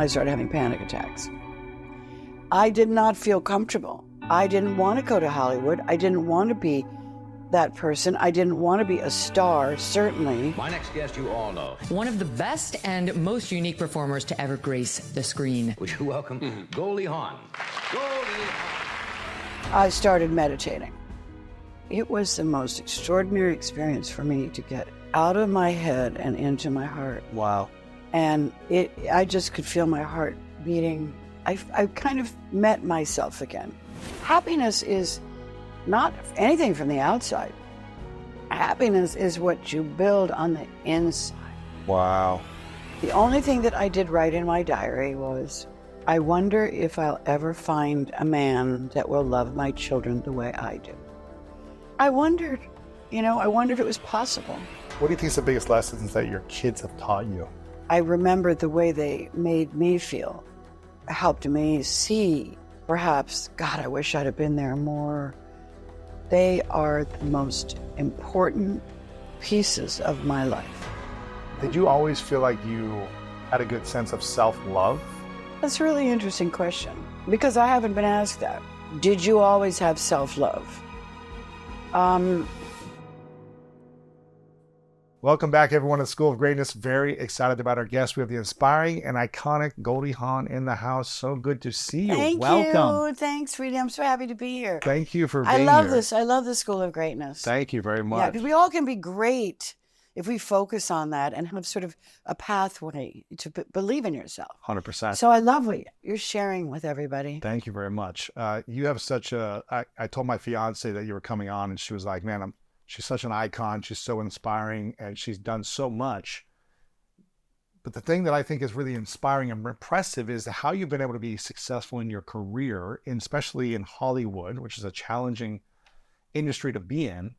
I started having panic attacks. I did not feel comfortable. I didn't want to go to Hollywood. I didn't want to be that person. I didn't want to be a star, certainly. My next guest you all know. One of the best and most unique performers to ever grace the screen. Would you welcome Goldie Hawn? Goldie Hawn. I started meditating. It was the most extraordinary experience for me to get out of my head and into my heart. Wow. And I just could feel my heart beating. I kind of met myself again. Happiness is not anything from the outside. Happiness is what you build on the inside. Wow. The only thing that I did write in my diary was, I wonder if I'll ever find a man that will love my children the way I do. I wondered it was possible. What do you think is the biggest lessons that your kids have taught you? I remembered the way they made me feel, helped me see, perhaps, God, I wish I'd have been there more. They are the most important pieces of my life. Did you always feel like you had a good sense of self-love? That's a really interesting question, because I haven't been asked that. Did you always have self-love? Welcome back, everyone, to School of Greatness. Very excited about our guest. We have the inspiring and iconic Goldie Hawn in the house. So good to see you. Thank Welcome. you. Thanks, Frida. I'm so happy to be here. Thank you for being here. I love this. I love the School of Greatness. Thank you very much. Yeah, because we all can be great if we focus on that and have sort of a pathway to believe in yourself. 100%. So I love what you're sharing with everybody. Thank you very much. You have such a, I told my fiance that you were coming on, and she was like, man, she's such an icon. She's so inspiring, and she's done so much. But the thing that I think is really inspiring and impressive is how you've been able to be successful in your career, especially in Hollywood, which is a challenging industry to be in,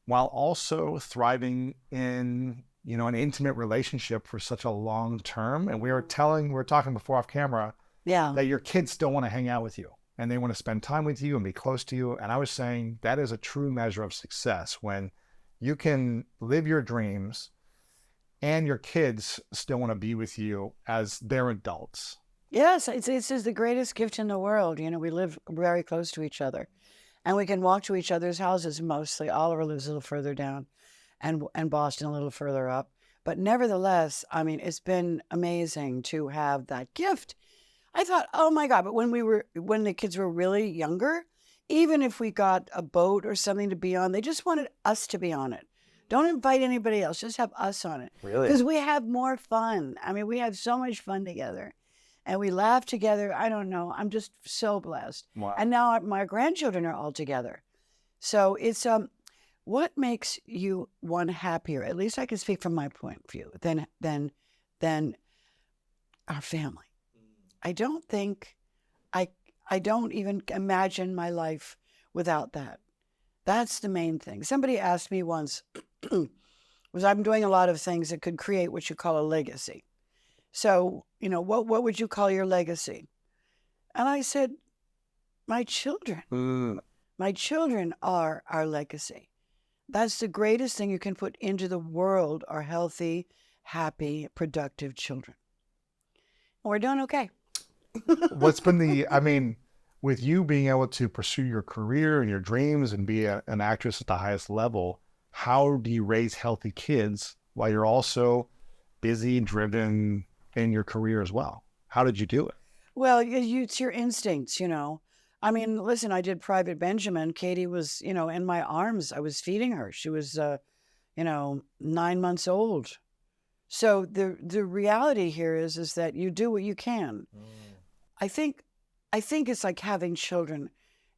while also thriving in, an intimate relationship for such a long term. And we were talking before off camera, that your kids still want to hang out with you and they want to spend time with you and be close to you. And I was saying that is a true measure of success, when you can live your dreams and your kids still want to be with you as they're adults. Yes, it's the greatest gift in the world. We live very close to each other. And we can walk to each other's houses mostly. Oliver lives a little further down and Boston a little further up. But nevertheless, it's been amazing to have that gift. I thought, oh my God, but when the kids were really younger, even if we got a boat or something to be on, they just wanted us to be on it. Don't invite anybody else, just have us on it. Really? Because we have more fun. We have so much fun together. And we laugh together. I don't know. I'm just so blessed. Wow. And now my grandchildren are all together. So it's what makes you one happier? At least I can speak from my point of view. Than our family. I don't think I don't even imagine my life without that. That's the main thing. Somebody asked me once, was I'm doing a lot of things that could create what you call a legacy. So, what would you call your legacy? And I said, my children. My children are our legacy. That's the greatest thing you can put into the world, are healthy, happy, productive children. And we're doing okay. What's been with you being able to pursue your career and your dreams and be an actress at the highest level, how do you raise healthy kids while you're also busy, driven in your career as well? How did you do it? Well, it's your instincts, Listen, I did Private Benjamin. Katie was, in my arms. I was feeding her. She was, 9 months old. So the reality here is that you do what you can. I think it's like having children.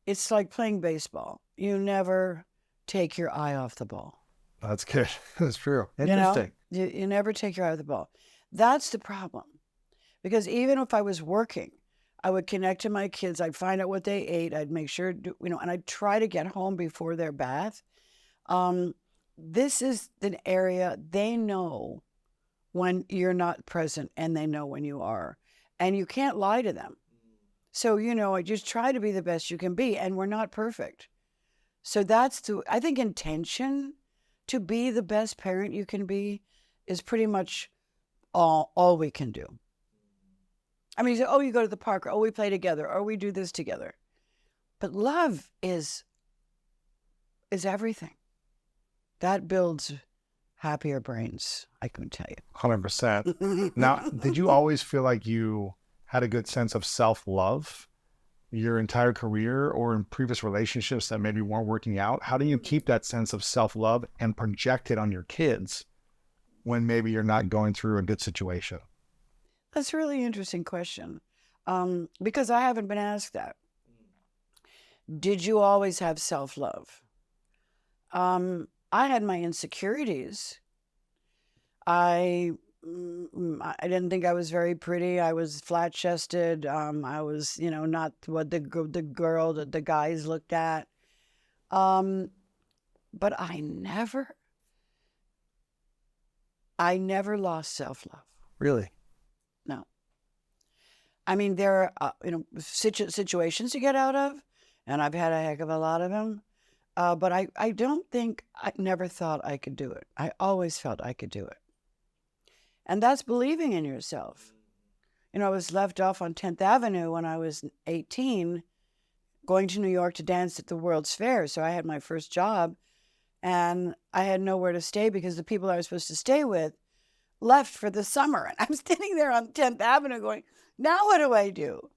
It's like playing baseball. You never take your eye off the ball. That's good. That's true. Interesting. You never take your eye off the ball. That's the problem. Because even if I was working, I would connect to my kids. I'd find out what they ate. I'd make sure, and I'd try to get home before their bath. This is an area they know when you're not present, and they know when you are. And you can't lie to them. So, I just try to be the best you can be, and we're not perfect. So I think intention to be the best parent you can be is pretty much all we can do. I mean, you say, oh, you go to the park, or oh, we play together, or we do this together. But love is everything. That builds happier brains, I can tell you. 100%. Now, did you always feel like you had a good sense of self-love your entire career or in previous relationships that maybe weren't working out? How do you keep that sense of self-love and project it on your kids when maybe you're not going through a good situation? That's a really interesting question, because I haven't been asked that. Did you always have self-love? I had my insecurities. I didn't think I was very pretty. I was flat-chested. I was, not what the guys looked at. But I never lost self-love. Really? No. I mean, there are, situations you get out of, and I've had a heck of a lot of them. But I never thought I could do it. I always felt I could do it. And that's believing in yourself. I was left off on 10th Avenue when I was 18, going to New York to dance at the World's Fair. So I had my first job, and I had nowhere to stay because the people I was supposed to stay with left for the summer. And I'm standing there on 10th Avenue going, now what do I do?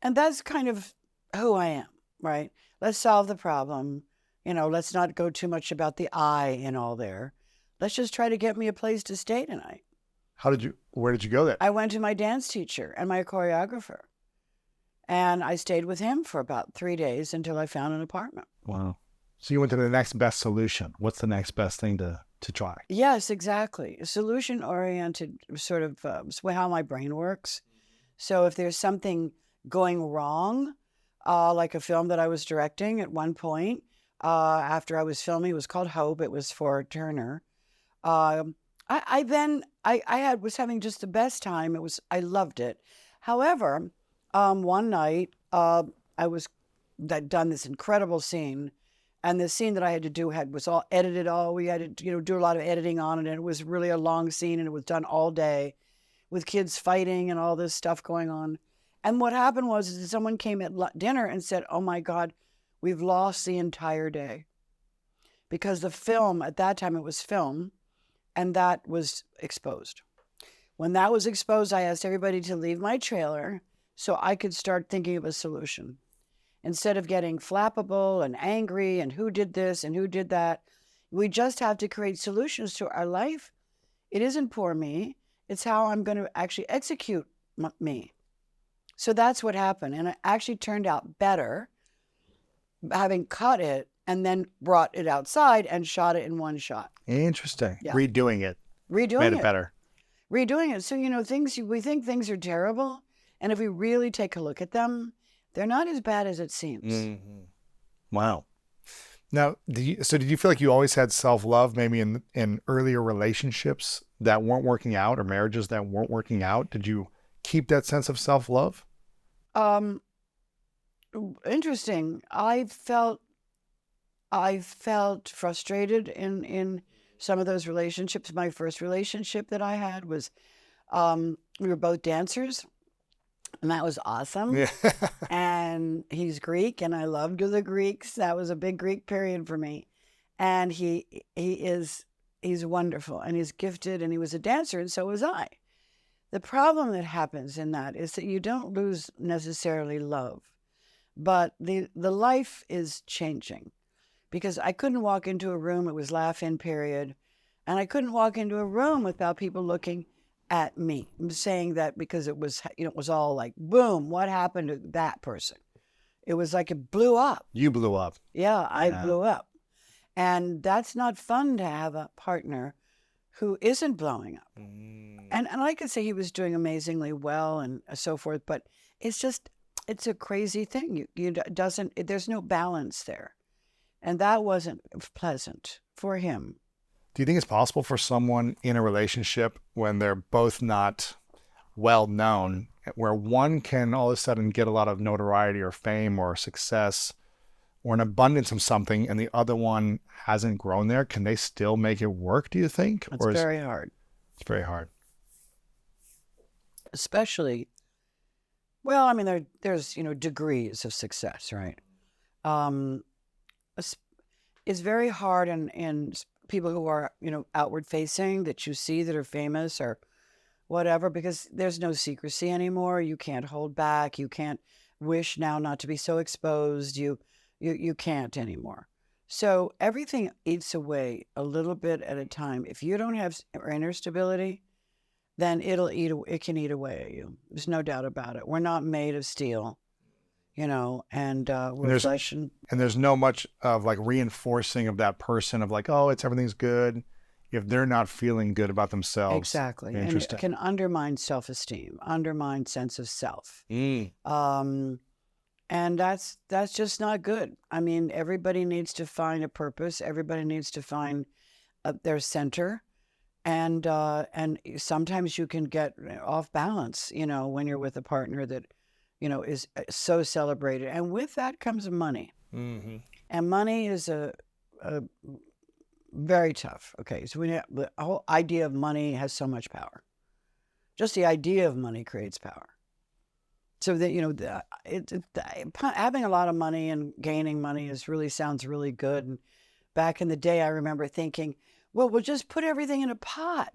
And that's kind of who I am, right? Let's solve the problem. Let's not go too much about the I in all there. Let's just try to get me a place to stay tonight. Where did you go there? I went to my dance teacher and my choreographer. And I stayed with him for about 3 days until I found an apartment. Wow. So you went to the next best solution. What's the next best thing to try? Yes, exactly. Solution-oriented sort of how my brain works. So if there's something going wrong, like a film that I was directing at one point, after I was filming, it was called Hope. It was for Turner. I was having just the best time. I loved it. However, one night, I'd done this incredible scene, and the scene that I had to do was all edited. We had to, do a lot of editing on it, and it was really a long scene, and it was done all day with kids fighting and all this stuff going on. And what happened was that someone came at dinner and said, oh my God, we've lost the entire day. Because the film, at that time it was film, and that was exposed. When that was exposed, I asked everybody to leave my trailer so I could start thinking of a solution. Instead of getting flappable and angry and who did this and who did that, we just have to create solutions to our life. It isn't for me. It's how I'm going to actually execute me. So that's what happened. And it actually turned out better having cut it and then brought it outside and shot it in one shot. Interesting. Yeah. Redoing it. Made it better. Redoing it. So, we think things are terrible. And if we really take a look at them, they're not as bad as it seems. Mm-hmm. Wow. Now, did you feel like you always had self-love maybe in earlier relationships that weren't working out or marriages that weren't working out? Did you keep that sense of self-love? Interesting. I felt frustrated in some of those relationships. My first relationship that I had was, we were both dancers, and that was awesome. Yeah. And he's Greek, and I loved the Greeks. That was a big Greek period for me. And he's wonderful, and he's gifted, and he was a dancer, and so was I. The problem that happens in that is that you don't lose necessarily love, but the life is changing, because I couldn't walk into a room, it was laugh-in period, and I couldn't walk into a room without people looking at me. I'm saying that because it was, it was all like, boom, what happened to that person? It was like it blew up. You blew up. Yeah, I blew up. And that's not fun to have a partner who isn't blowing up. And I could say he was doing amazingly well and so forth, but it's a crazy thing. There's no balance there. And that wasn't pleasant for him. Do you think it's possible for someone in a relationship when they're both not well known, where one can all of a sudden get a lot of notoriety or fame or success or an abundance of something, and the other one hasn't grown there? Can they still make it work, do you think? It's very hard. It's very hard. Especially Well, I mean, there's degrees of success, right? Um, it's very hard in people who are outward facing, that you see that are famous or whatever, because there's no secrecy anymore. You can't hold back. You can't wish now not to be so exposed. You can't anymore. So everything eats away a little bit at a time. If you don't have inner stability, then it can eat away at you. There's no doubt about it. We're not made of steel, and we're flesh and there's no much of like reinforcing of that person of like, oh, everything's good, if they're not feeling good about themselves. exactly. Interesting. And it can undermine self-esteem, undermine sense of self. And that's just not good. I mean, everybody needs to find a purpose. Everybody needs to find their center. And sometimes you can get off balance, when you're with a partner that, is so celebrated. And with that comes money. Mm-hmm. And money is a very tough. Okay, so the whole idea of money has so much power. Just the idea of money creates power. So that having a lot of money and gaining money sounds really good. And back in the day, I remember thinking, well, we'll just put everything in a pot.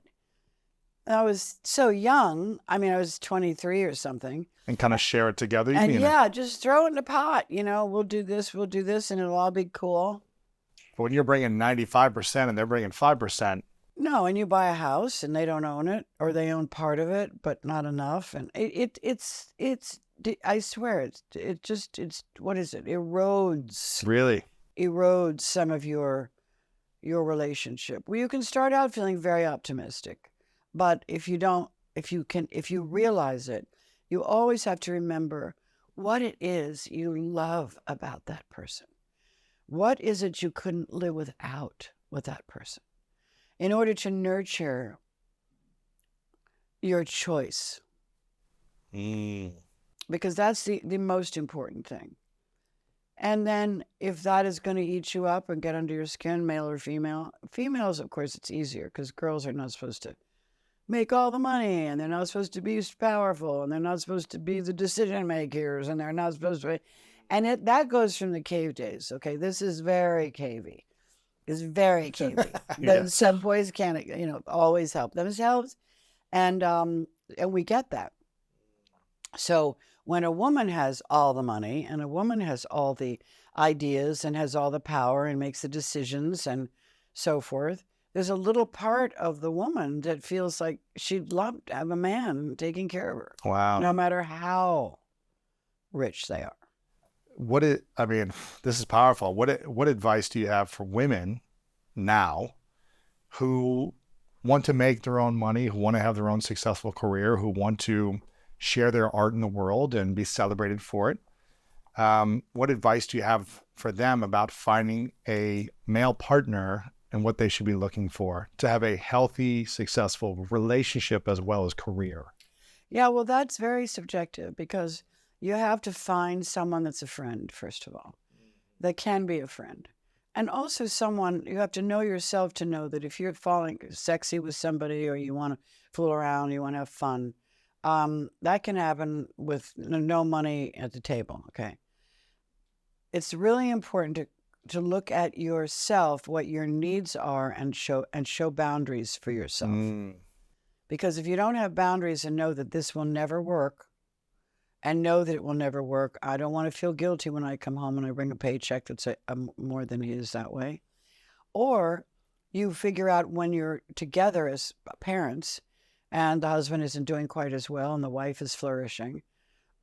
And I was so young. I mean, I was 23 or something. And kind of share it together. And yeah, just throw it in a pot. We'll do this, and it'll all be cool. But when you're bringing 95% and they're bringing 5%. No, and you buy a house and they don't own it, or they own part of it, but not enough. And it's I swear, it's what is it? Erodes. Really? Erodes some of your relationship. Well, you can start out feeling very optimistic, but if you realize it, you always have to remember what it is you love about that person. What is it you couldn't live without with that person? In order to nurture your choice. Because that's the most important thing. And then if that is going to eat you up and get under your skin, male or female, females, of course, it's easier because girls are not supposed to make all the money, and they're not supposed to be powerful, and they're not supposed to be the decision makers, and they're not supposed to be, and that goes from the cave days. Okay, this is very cavey. It's very cavey. Yeah. Some boys can't, always help themselves, and we get that. So when a woman has all the money and a woman has all the ideas and has all the power and makes the decisions and so forth, there's a little part of the woman that feels like she'd love to have a man taking care of her. Wow. No matter how rich they are. This is powerful. What advice do you have for women now who want to make their own money, who want to have their own successful career, who want to share their art in the world and be celebrated for it? What advice do you have for them about finding a male partner and what they should be looking for to have a healthy, successful relationship as well as career? Yeah, well, that's very subjective because you have to find someone that's a friend, first of all, that can be a friend. And also someone, you have to know yourself to know that if you're falling sexy with somebody or you want to fool around, you want to have fun, that can happen with no money at the table, okay? It's really important to look at yourself, what your needs are, and show boundaries for yourself. Because if you don't have boundaries and know that this will never work, and know that it will never work, I don't want to feel guilty when I come home and I bring a paycheck that's more than his that way. Or you figure out when you're together as parents and the husband isn't doing quite as well and the wife is flourishing,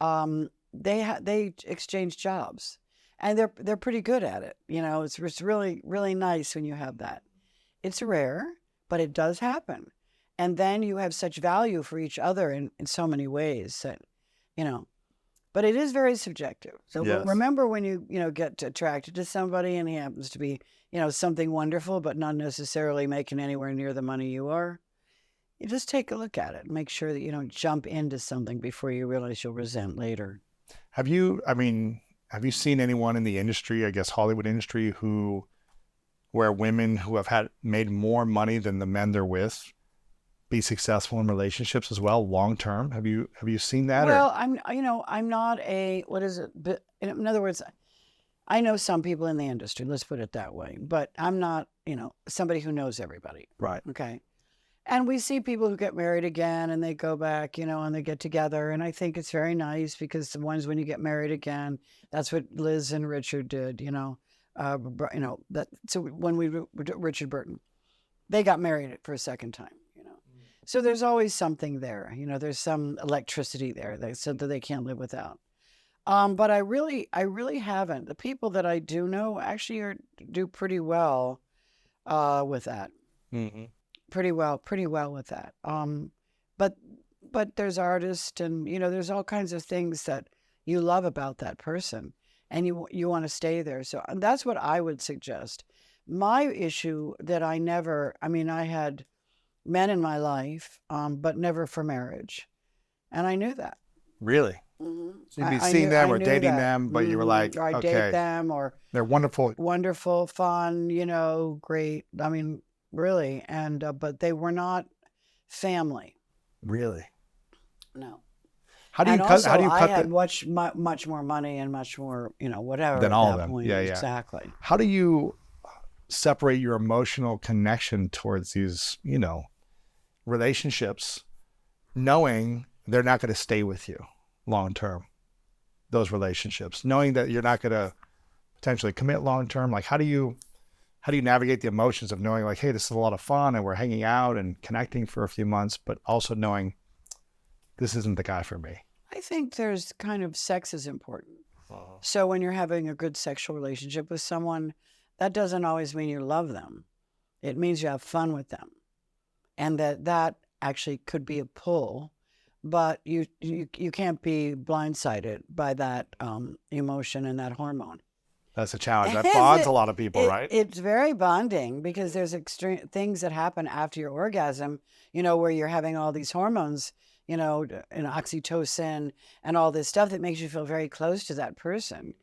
they exchange jobs. And they're pretty good at it. It's really, really nice when you have that. It's rare, but it does happen. And then you have such value for each other in so many ways that, but it is very subjective. So Yes. Remember when you get attracted to somebody and he happens to be, something wonderful, but not necessarily making anywhere near the money you are. You just take a look at it and make sure that you don't jump into something before you realize you'll resent later. Have you seen anyone in the industry, I guess Hollywood industry, where women who have made more money than the men they're with be successful in relationships as well, long term? Have you seen that? Well, I'm not a, what is it? But in other words, I know some people in the industry, let's put it that way, but I'm not, somebody who knows everybody. Right. Okay. And we see people who get married again and they go back, and they get together. And I think it's very nice because the ones when you get married again, that's what Liz and Richard did, that. So when Richard Burton, they got married for a second time, So there's always something there, there's some electricity there so that they can't live without. But I really haven't. The people that I do know actually do pretty well with that. Mm-hmm. Pretty well with that. But there's artists and, there's all kinds of things that you love about that person and you want to stay there. So that's what I would suggest. My issue that I had men in my life, but never for marriage. And I knew that. Really? Mm-hmm. So you'd be seeing them or dating them, but you were like, or I'd okay, date them, or they're wonderful, fun, great. I mean, really, and but they were not family. Really? No. How do you cut? Also, How do you cut? I had much more money and much more, whatever than at all that of them. point. Yeah. Exactly. How do you separate your emotional connection towards these, relationships, knowing they're not going to stay with you long term? Those relationships, knowing that you're not going to potentially commit long term. Like, how do you navigate the emotions of knowing, like, hey, this is a lot of fun and we're hanging out and connecting for a few months, but also knowing this isn't the guy for me? I think there's kind of sex is important. So when you're having a good sexual relationship with someone, that doesn't always mean you love them. It means you have fun with them. And that actually could be a pull, but you can't be blindsided by that emotion and that hormone. That's a challenge. That bonds a lot of people, right? It's very bonding because there's extreme things that happen after your orgasm, where you're having all these hormones, and oxytocin and all this stuff that makes you feel very close to that person.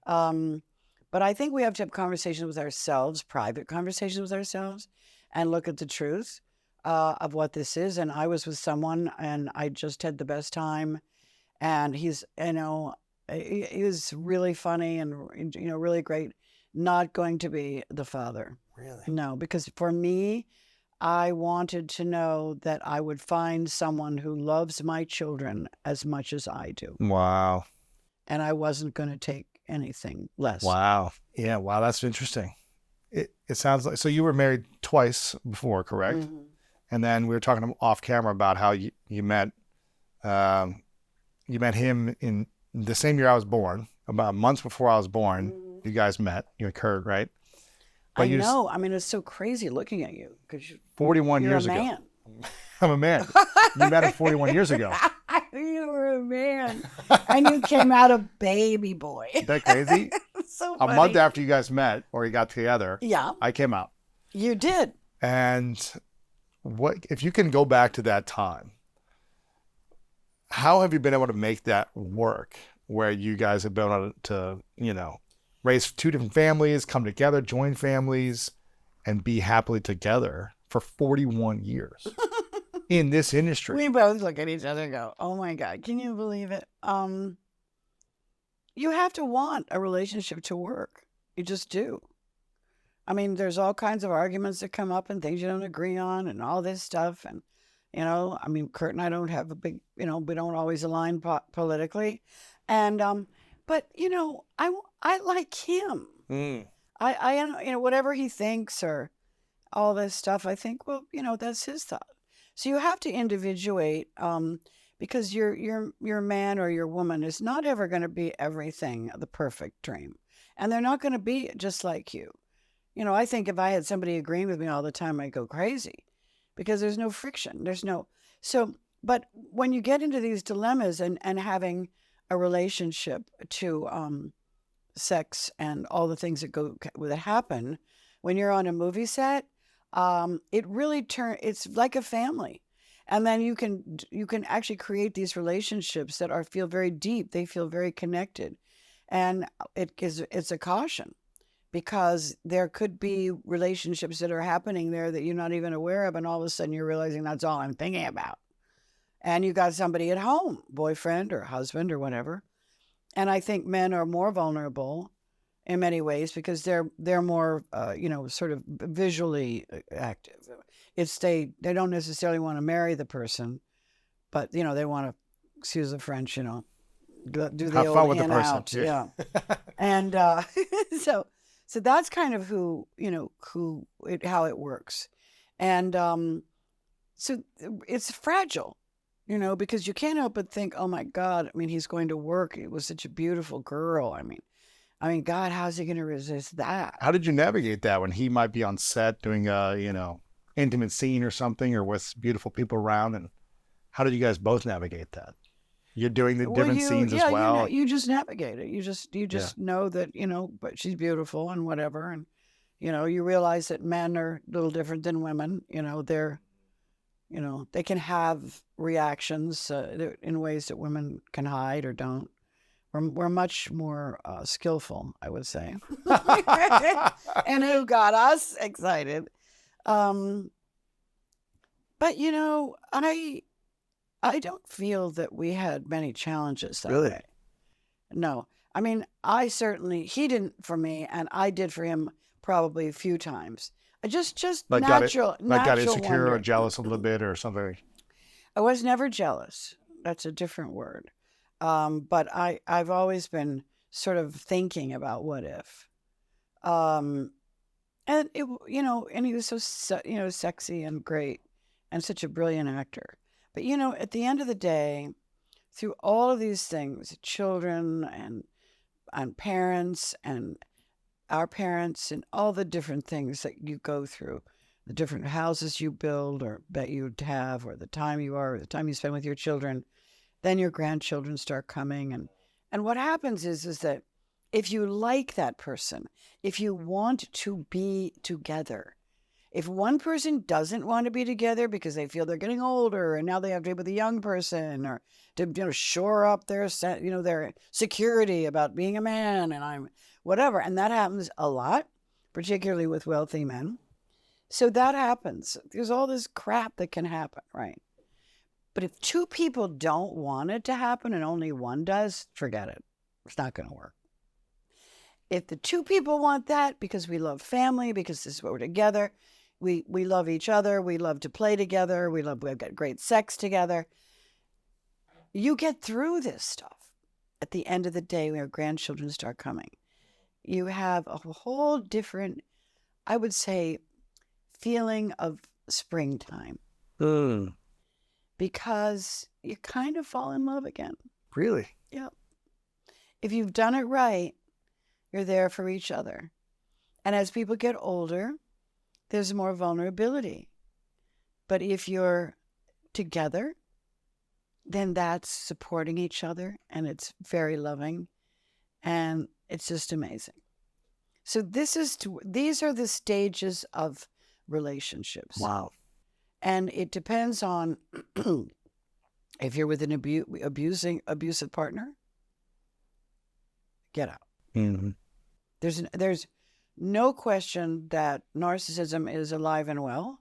But I think we have to have conversations with ourselves, private conversations with ourselves, and look at the truth of what this is. And I was with someone and I just had the best time. And he's, he was really funny and, really great. Not going to be the father. Really? No, because for me, I wanted to know that I would find someone who loves my children as much as I do. Wow. And I wasn't going to take anything less. Wow. Yeah. Wow. That's interesting. It sounds like, so you were married twice before, correct? Mm-hmm. And then we were talking off camera about how you met him in the same year I was born, about months before I was born. Mm-hmm. You guys met, you and Kurt, right? But I know. I mean, it's so crazy looking at you because 41 you're years a ago. man. I'm a man. You met him 41 years ago. You were a man. And you came out a baby boy. Isn't that crazy? So funny. A month after you guys met or you got together, yeah, I came out. You did. And what if you can go back to that time? How have you been able to make that work where you guys have been able to, raise two different families, come together, join families, and be happily together for 41 years in this industry? We both look at each other and go, oh my God, can you believe it? You have to want a relationship to work. You just do. I mean, there's all kinds of arguments that come up and things you don't agree on and all this stuff. And, Kurt and I don't have a big, we don't always align politically. And, but, I like him. Mm. I whatever he thinks or all this stuff, I think, well, that's his thought. So you have to individuate, because your man or your woman is not ever going to be everything, the perfect dream. And they're not going to be just like you. I think if I had somebody agreeing with me all the time, I'd go crazy because there's no friction. But when you get into these dilemmas and having a relationship to sex and all the things that happen when you're on a movie set, it really it's like a family. And then you can actually create these relationships that feel very deep. They feel very connected. And it's a caution because there could be relationships that are happening there that you're not even aware of, and all of a sudden you're realizing that's all I'm thinking about. And you got somebody at home, boyfriend or husband or whatever. And I think men are more vulnerable in many ways because they're more, sort of visually active. They don't necessarily want to marry the person, but they want to, excuse the French, do the Have old fun with the in person. out, yeah. And so that's kind of how it works, and so it's fragile. Because you can't help but think, oh my God, I mean, he's going to work. It was such a beautiful girl. I mean, God, how's he going to resist that? How did you navigate that when he might be on set doing a, intimate scene or something, or with beautiful people around? And how did you guys both navigate that? You're doing the different scenes as well. You just navigate it. You just know that, but she's beautiful and whatever. And, you realize that men are a little different than women. They can have reactions in ways that women can hide or don't. We're much more skillful, I would say. And who got us excited. But, I don't feel that we had many challenges that way. No. I mean, he didn't for me, and I did for him probably a few times. Just Like natural got insecure wonder. or jealous a little bit or something. I was never jealous. That's a different word. But I've always been sort of thinking about what if. And it, and he was so sexy and great and such a brilliant actor. But at the end of the day, through all of these things, children and parents and our parents and all the different things that you go through, the different houses you build or that you have, or the time you spend with your children, then your grandchildren start coming. And what happens is that if you like that person, if you want to be together, if one person doesn't want to be together because they feel they're getting older and now they have to be with a young person, or to shore up their security about being a man and whatever, and that happens a lot, particularly with wealthy men. So that happens. There's all this crap that can happen, right? But if two people don't want it to happen and only one does, forget it. It's not going to work. If the two people want that because we love family, because this is what we're together, we love each other, we love to play together, we've got great sex together, you get through this stuff. At the end of the day, when your grandchildren start coming, you have a whole different, I would say, feeling of springtime. Because you kind of fall in love again. Really? Yeah. If you've done it right, you're there for each other. And as people get older, there's more vulnerability. But if you're together, then that's supporting each other, and it's very loving, and it's just amazing. So these are the stages of relationships. Wow. And it depends on if you're with an abusive partner, get out. Mm-hmm. There's no question that narcissism is alive and well.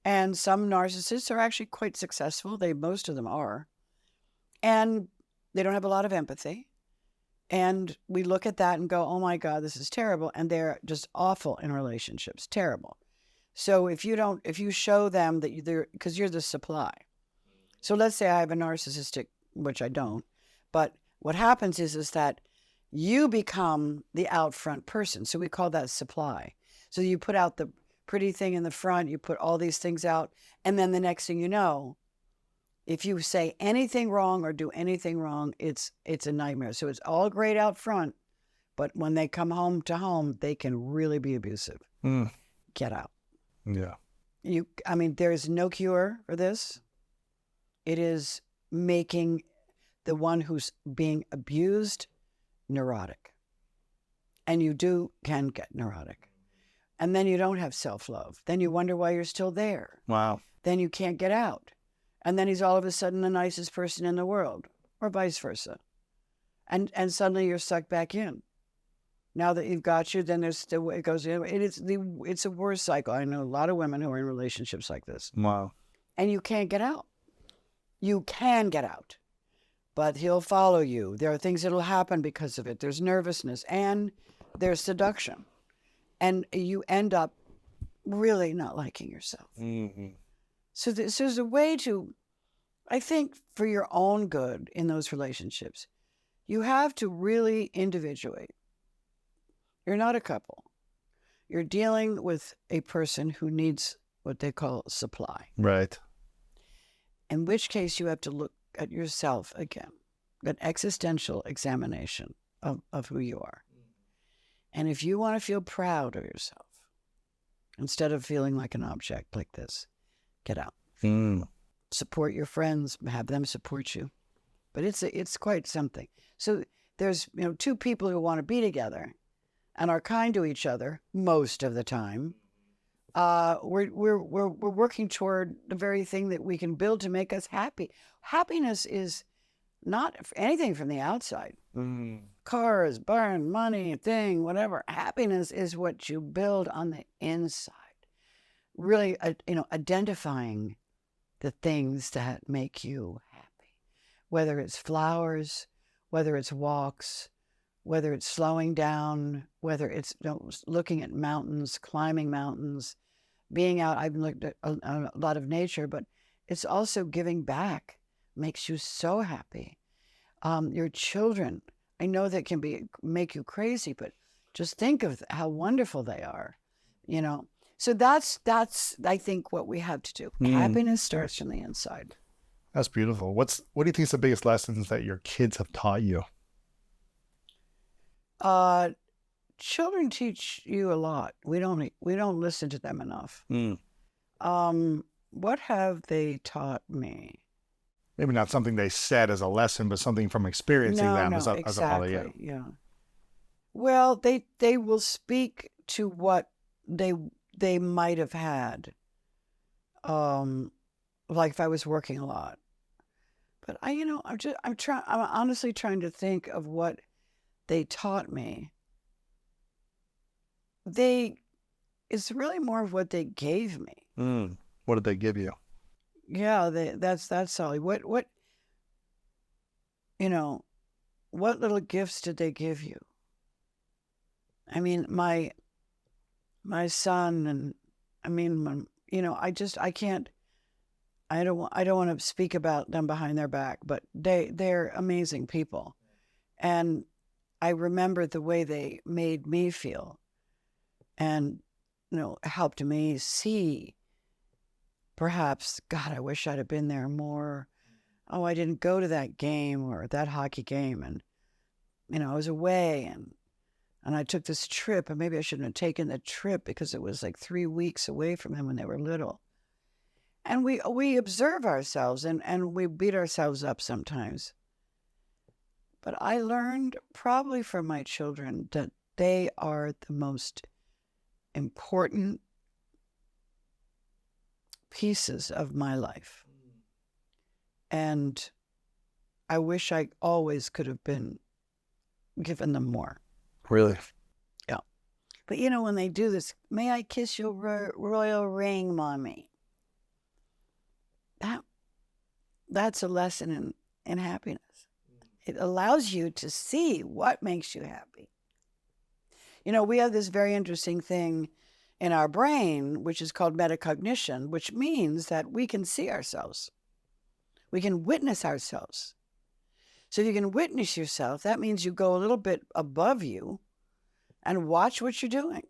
And some narcissists are actually quite successful. Most of them are. And they don't have a lot of empathy. And we look at that and go, oh my God, this is terrible. And they're just awful in relationships, terrible. So if you show them that because you're the supply. So let's say I have a narcissistic, which I don't, but what happens is that you become the out front person. So we call that supply. So you put out the pretty thing in the front, you put all these things out, and then the next thing you know, if you say anything wrong or do anything wrong, it's a nightmare. So it's all great out front, but when they come home to home, they can really be abusive. Get out. Yeah. There is no cure for this. It is making the one who's being abused neurotic. And you can get neurotic. And then you don't have self-love. Then you wonder why you're still there. Wow. Then you can't get out. And then he's all of a sudden the nicest person in the world, or vice versa. And suddenly you're sucked back in. Now that you've got you, then there's still, it goes, it's a worse cycle. I know a lot of women who are in relationships like this. Wow. And you can't get out. You can get out, but he'll follow you. There are things that'll happen because of it. There's nervousness and there's seduction. And you end up really not liking yourself. Mm-hmm. So there's a way to, I think, for your own good in those relationships, you have to really individuate. You're not a couple. You're dealing with a person who needs what they call supply. Right. In which case you have to look at yourself again, an existential examination of who you are. And if you want to feel proud of yourself, instead of feeling like an object like this, get out. Support your friends, have them support you. But it's quite something. So there's two people who want to be together and are kind to each other most of the time. We're working toward the very thing that we can build to make us happy. Happiness is not anything from the outside. Cars, barn, money, thing, whatever. Happiness is what you build on the inside. Really, identifying the things that make you happy. Whether it's flowers, whether it's walks, whether it's slowing down, whether it's looking at mountains, climbing mountains, being out. I've looked at a lot of nature, but it's also giving back. Makes you so happy. Your children, I know that can make you crazy, but just think of how wonderful they are, So that's I think what we have to do. Happiness starts from the inside. That's beautiful. What do you think is the biggest lessons that your kids have taught you? Children teach you a lot. We don't listen to them enough. What have they taught me? Maybe not something they said as a lesson, but something from experiencing them as a father. Yeah. Well, they will speak to what they might have had. Like if I was working a lot. But I'm honestly trying to think of what they taught me. It's really more of what they gave me. What did they give you? Yeah, that's all. What little gifts did they give you? I mean, my son, and I can't. I don't want to speak about them behind their back, but they're amazing people, and I remember the way they made me feel, and helped me see. Perhaps, God, I wish I'd have been there more. Oh, I didn't go to that game or that hockey game, and I was away, and I took this trip, and maybe I shouldn't have taken the trip because it was like 3 weeks away from them when they were little. And we observe ourselves, and we beat ourselves up sometimes. But I learned probably from my children that they are the most important pieces of my life. And I wish I always could have been given them more. Really? Yeah. But when they do this, may I kiss your royal ring, Mommy? That's a lesson in happiness. It allows you to see what makes you happy. We have this very interesting thing in our brain, which is called metacognition, which means that we can see ourselves. We can witness ourselves. So if you can witness yourself, that means you go a little bit above you and watch what you're doing.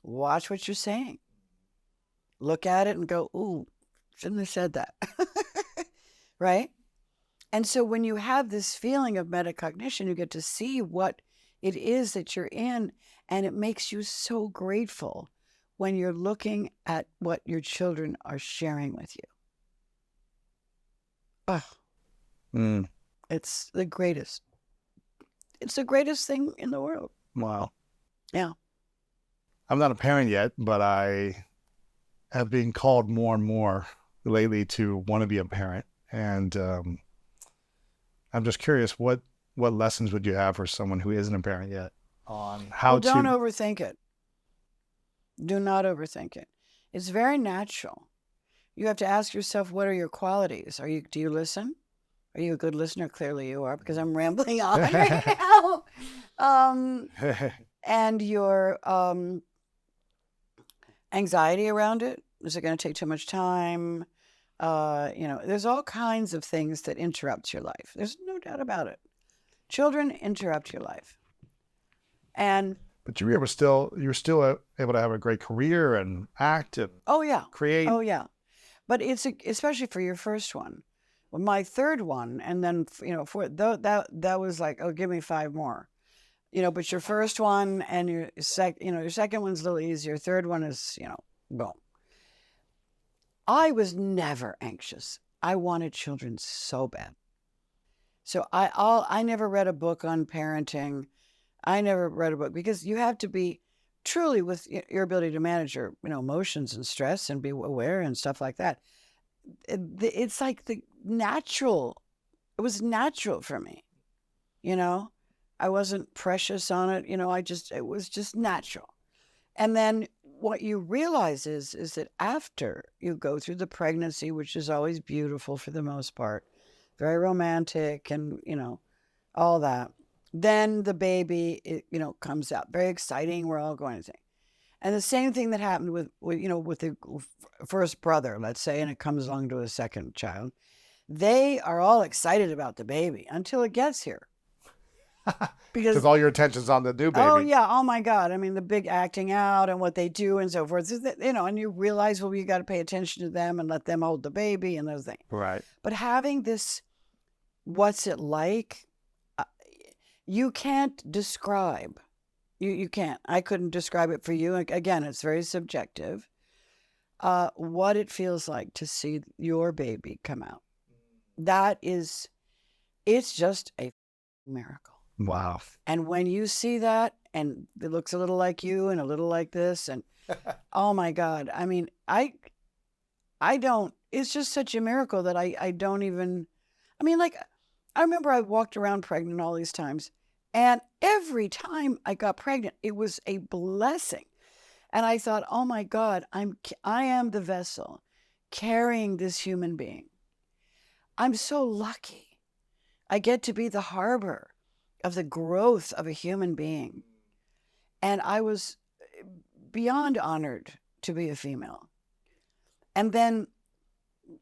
Watch what you're saying. Look at it and go, ooh, shouldn't have said that. Right? And so when you have this feeling of metacognition, you get to see what it is that you're in, and it makes you so grateful when you're looking at what your children are sharing with you. Oh, It's the greatest. It's the greatest thing in the world. Wow. Yeah. I'm not a parent yet, but I have been called more and more lately to want to be a parent. And I'm just curious, what lessons would you have for someone who isn't a parent yet? on how Well, don't to. overthink it. Do not overthink it. It's very natural. You have to ask yourself, what are your qualities? Do you listen? Are you a good listener? Clearly you are, because I'm rambling on right now. And your anxiety around it. Is it going to take too much time? There's all kinds of things that interrupt your life. There's no doubt about it. Children interrupt your life. And But you were still able to have a great career and act and create. Oh yeah. But it's especially for your first one. Well, my third one, and then that was like, oh, give me 5 more. But your first one and your second one's a little easier. Third one is, boom. I was never anxious. I wanted children so bad. So I never read a book on parenting. I never read a book, because you have to be truly, with your ability to manage your emotions and stress and be aware and stuff like that. It's like it was natural for me. I wasn't precious on it. It was just natural. And then what you realize is that after you go through the pregnancy, which is always beautiful for the most part, very romantic and, all that, then the baby, comes out. Very exciting. We're all going to say. And the same thing that happened with the first brother, let's say, and it comes along to a second child. They are all excited about the baby until it gets here. Because all your attention's on the new baby. Oh, yeah. Oh, my God. I mean, the big acting out and what they do and so forth. And you realize, well, you got to pay attention to them and let them hold the baby and those things. Right. But having this, what's it like? You can't describe. You can't. I couldn't describe it for you. Again, it's very subjective. What it feels like to see your baby come out. It's just a miracle. Wow. And when you see that, and it looks a little like you and a little like this, and oh my God, I mean, I don't, it's just such a miracle that I don't even, I remember I walked around pregnant all these times, and every time I got pregnant, it was a blessing. And I thought, oh my God, I am the vessel carrying this human being. I'm so lucky. I get to be the harbor of the growth of a human being. And I was beyond honored to be a female. And then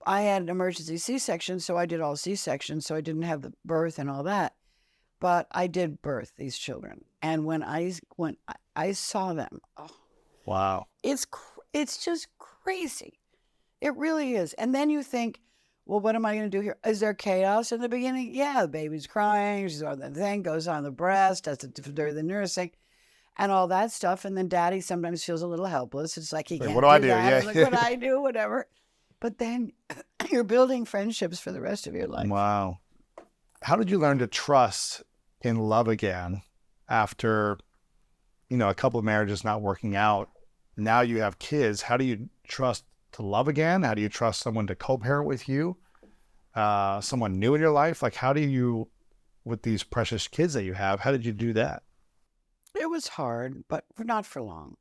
I had an emergency C-section, so I did all C-sections, so I didn't have the birth and all that. But I did birth these children. And when I saw them, oh, wow. It's just crazy. It really is. And then you think, well, what am I going to do here? Is there chaos in the beginning? Yeah, the baby's crying. She's on the thing, goes on the breast, does it do the nursing, and all that stuff. And then daddy sometimes feels a little helpless. It's like he can't what do I do? that. Yeah. Like, what do I do? Whatever. But then you're building friendships for the rest of your life. Wow. How did you learn to trust in love again after, a couple of marriages not working out? Now you have kids. How do you trust to love again? How do you trust someone to co-parent with you? Someone new in your life? Like, how do you, with these precious kids that you have, how did you do that? It was hard, but not for long.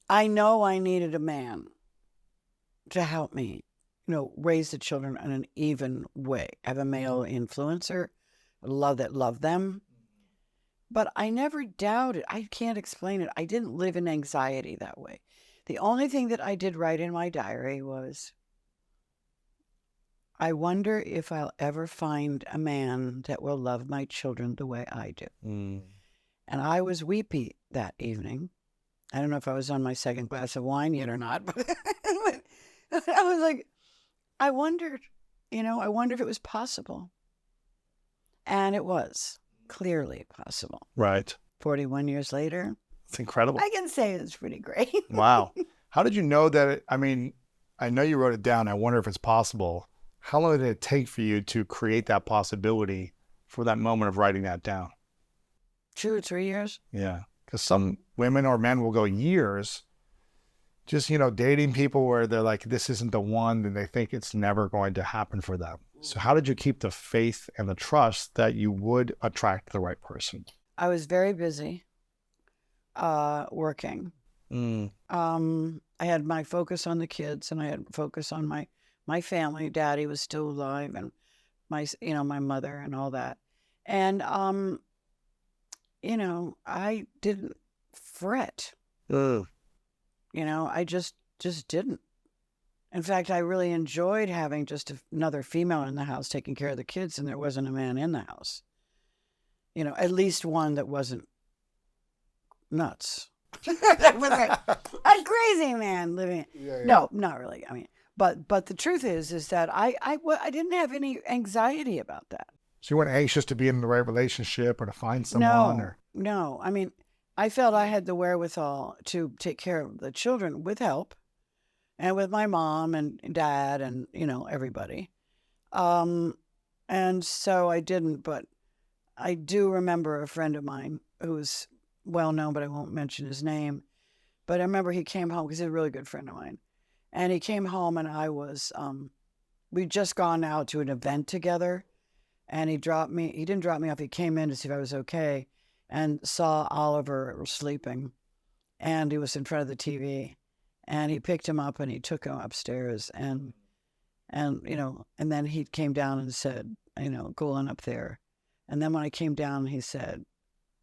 I know I needed a man to help me, raise the children in an even way. Have a male influencer, love them. But I never doubted. I can't explain it. I didn't live in anxiety that way. The only thing that I did write in my diary was, I wonder if I'll ever find a man that will love my children the way I do. And I was weepy that evening. I don't know if I was on my second glass of wine yet or not, but I was like, I wondered if it was possible. And it was clearly possible. Right. 41 years later. It's incredible. I can say it's pretty great. Wow. How did you know that? I know you wrote it down. I wonder if it's possible. How long did it take for you to create that possibility for that moment of writing that down? 2 or 3 years. Yeah. Because some women or men will go years just, dating people where they're like, this isn't the one, and they think it's never going to happen for them. So how did you keep the faith and the trust that you would attract the right person? I was very busy working. I had my focus on the kids, and I had focus on my family. Daddy was still alive, and my mother and all that. And I didn't fret. I just didn't. In fact, I really enjoyed having just another female in the house taking care of the kids, and there wasn't a man in the house. At least one that wasn't nuts. A crazy man living. Yeah. No, not really. I mean, but the truth is that I didn't have any anxiety about that. So you weren't anxious to be in the right relationship or to find someone? No. I mean, I felt I had the wherewithal to take care of the children with help, and with my mom and dad and everybody. And so I didn't. But I do remember a friend of mine who was well known, but I won't mention his name. But I remember he came home because he's a really good friend of mine. And he came home, and I was, we'd just gone out to an event together, and he didn't drop me off. He came in to see if I was okay, and saw Oliver sleeping, and he was in front of the TV, and he picked him up and he took him upstairs, and then he came down and said, go on up there. And then when I came down, he said,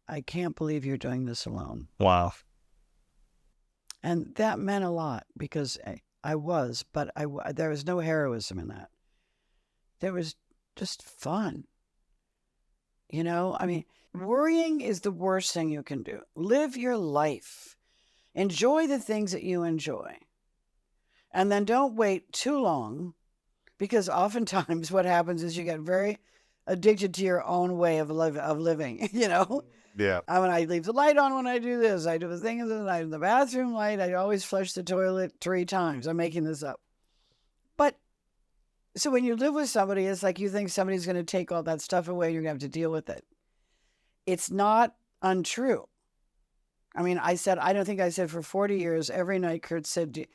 I can't believe you're doing this alone. Wow. And that meant a lot, because I was, but there was no heroism in that. There was just fun. I mean, worrying is the worst thing you can do. Live your life. Enjoy the things that you enjoy. And then don't wait too long, because oftentimes what happens is you get very addicted to your own way of living, Yeah. When I leave the light on when I do this, I do the thing in the bathroom light, I always flush the toilet 3 times. I'm making this up. But so when you live with somebody, it's like you think somebody's going to take all that stuff away and you're going to have to deal with it. It's not untrue. I mean, I don't think I said for 40 years, every night Kurt said,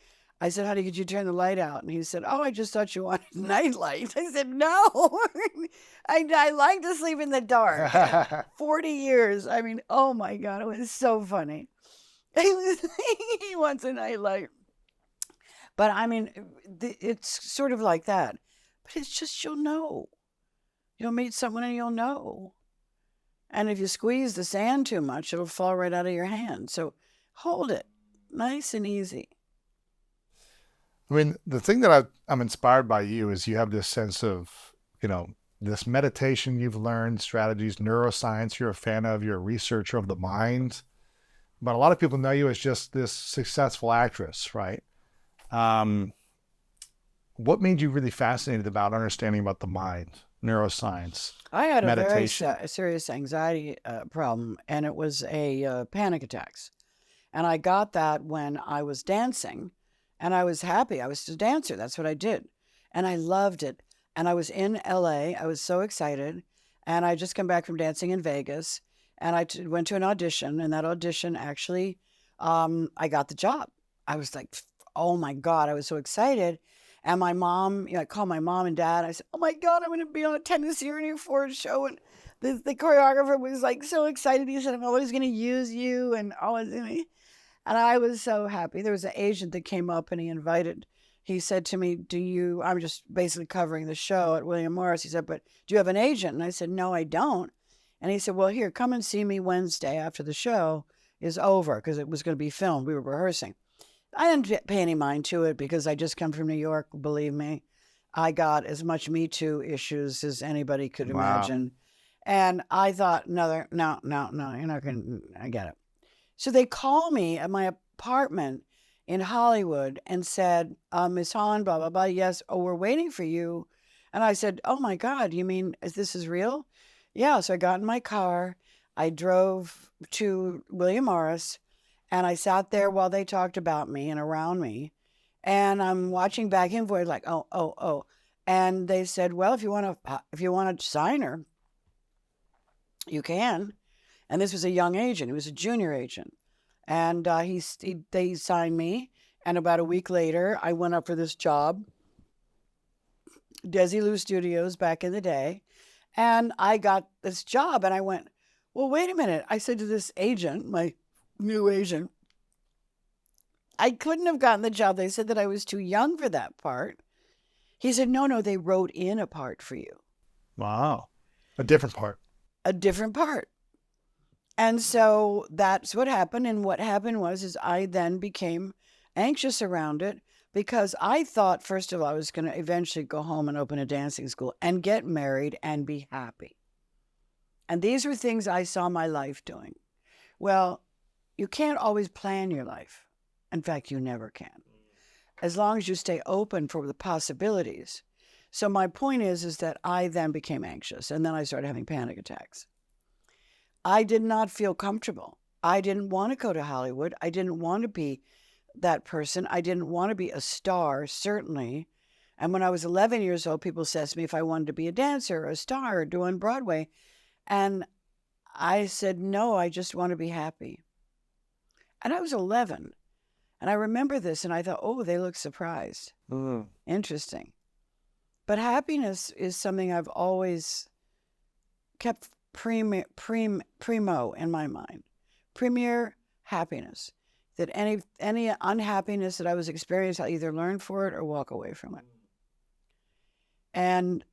I said, honey, could you turn the light out? And he said, oh, I just thought you wanted night light. I said, no, I like to sleep in the dark. 40 years. I mean, oh my God, it was so funny. He wants a night light. But I mean, it's sort of like that. But it's just, you'll know. You'll meet someone and you'll know. And if you squeeze the sand too much, it'll fall right out of your hand. So hold it nice and easy. I mean, the thing that I'm inspired by you is you have this sense of, this meditation you've learned, strategies, neuroscience you're a fan of, you're a researcher of the mind. But a lot of people know you as just this successful actress, right? What made you really fascinated about understanding about the mind, neuroscience, I had a meditation? very serious anxiety problem, and it was a panic attacks. And I got that when I was dancing. And I was happy. I was a dancer. That's what I did. And I loved it. And I was in LA. I was so excited. And I just come back from dancing in Vegas. And I went to an audition. And that audition, actually, I got the job. I was like, oh my God, I was so excited. And my mom, I called my mom and dad. I said, oh my God, I'm going to be on a tennis Union for a show. And the choreographer was like so excited. He said, I'm always going to use you. And always. And I was so happy. There was an agent that came up and he said to me, I'm just basically covering the show at William Morris. He said, but do you have an agent? And I said, no, I don't. And he said, well, here, come and see me Wednesday after the show is over, because it was going to be filmed. We were rehearsing. I didn't pay any mind to it because I just come from New York. Believe me, I got as much Me Too issues as anybody could imagine. And I thought, no, you're not going to, I get it. So they called me at my apartment in Hollywood and said, Ms. Hawn, blah, blah, blah. Yes. Oh, we're waiting for you. And I said, oh my God, you mean this is real? Yeah. So I got in my car. I drove to William Morris, and I sat there while they talked about me and around me. And I'm watching back and forth like, oh. And they said, well, if you want to sign her, you can. And this was a young agent. He was a junior agent. And they signed me. And about a week later, I went up for this job, Desilu Studios back in the day. And I got this job and I went, well, wait a minute. I said to this agent, my new agent, I couldn't have gotten the job. They said that I was too young for that part. He said, no, they wrote in a part for you. Wow. A different part. A different part. And so that's what happened. And what happened is I then became anxious around it because I thought, first of all, I was going to eventually go home and open a dancing school and get married and be happy. And these were things I saw my life doing. Well, you can't always plan your life. In fact, you never can, as long as you stay open for the possibilities. So my point is that I then became anxious, and then I started having panic attacks. I did not feel comfortable. I didn't want to go to Hollywood. I didn't want to be that person. I didn't want to be a star, certainly. And when I was 11 years old, people said to me if I wanted to be a dancer or a star or do on Broadway. And I said, no, I just want to be happy. And I was 11. And I remember this and I thought, oh, they look surprised. Interesting. But happiness is something I've always kept primo in my mind. Premier happiness. That any unhappiness that I was experiencing, I'll either learn for it or walk away from it. And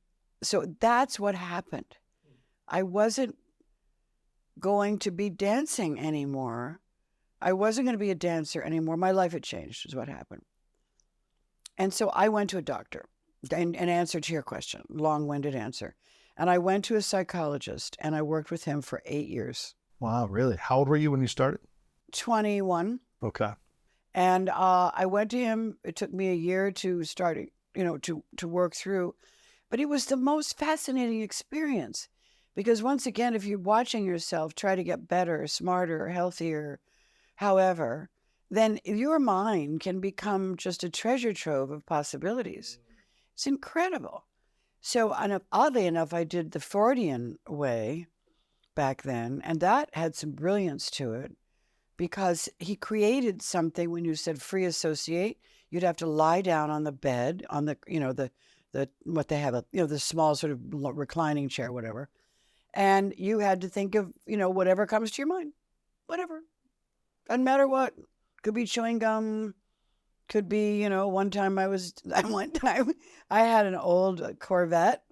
so that's what happened. I wasn't going to be dancing anymore. I wasn't going to be a dancer anymore. My life had changed, is what happened. And so I went to a doctor, in answer to your question, long-winded answer. And I went to a psychologist, and I worked with him for 8 years. Wow, really? How old were you when you started? 21. Okay. And I went to him. It took me a year to start, to work through. But it was the most fascinating experience. Because once again, if you're watching yourself try to get better, smarter, healthier, however, then your mind can become just a treasure trove of possibilities. It's incredible. So oddly enough, I did the Freudian way back then, and that had some brilliance to it because he created something. When you said free associate, you'd have to lie down on the bed, on the, what they have, the small sort of reclining chair, whatever. And you had to think of, whatever comes to your mind, whatever. Doesn't matter what. Could be chewing gum. Could be, one time I had an old Corvette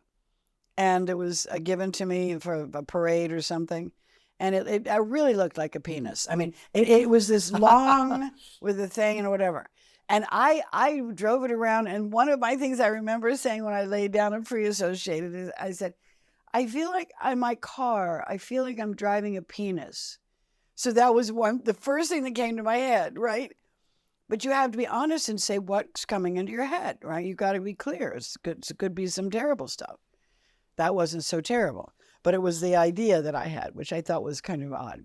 and it was given to me for a parade or something. And it really looked like a penis. I mean, it was this long with the thing and whatever. And I drove it around. And one of my things I remember saying when I laid down and free associated is I said, I feel like my car, I feel like I'm driving a penis. So that was the first thing that came to my head, right? But you have to be honest and say what's coming into your head, right? You got to be clear. It could be some terrible stuff. That wasn't so terrible, but it was the idea that I had, which I thought was kind of odd.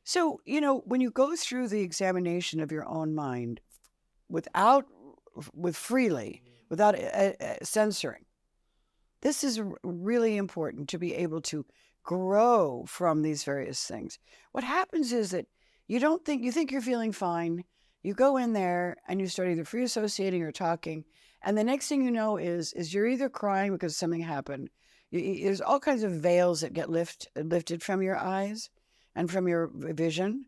So, when you go through the examination of your own mind freely, without censoring, this is really important to be able to grow from these various things. What happens is that you think you're feeling fine. You go in there and you start either free associating or talking. And the next thing you know is you're either crying because something happened. There's all kinds of veils that get lifted from your eyes and from your vision.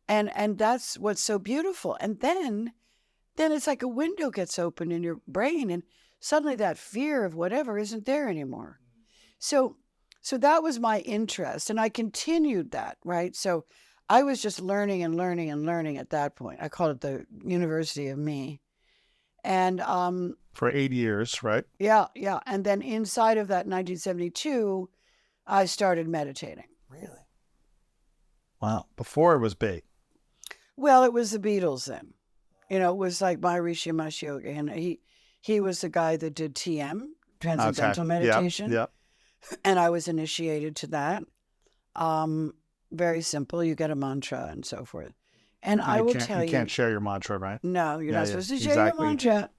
And that's what's so beautiful. And then it's like a window gets opened in your brain and suddenly that fear of whatever isn't there anymore. So that was my interest, and I continued that, right? So I was just learning and learning and learning at that point. I called it the University of Me. And for 8 years, right? Yeah. And then inside of that 1972, I started meditating. Really? Wow. Before it was big. Well, it was the Beatles then. It was like Maharishi Mahesh Yogi, and he was the guy that did TM, Transcendental Meditation. Yeah. And I was initiated to that. Very simple. You get a mantra and so forth. And I will tell you. You can't share your mantra, right? No, you're not supposed to share your mantra.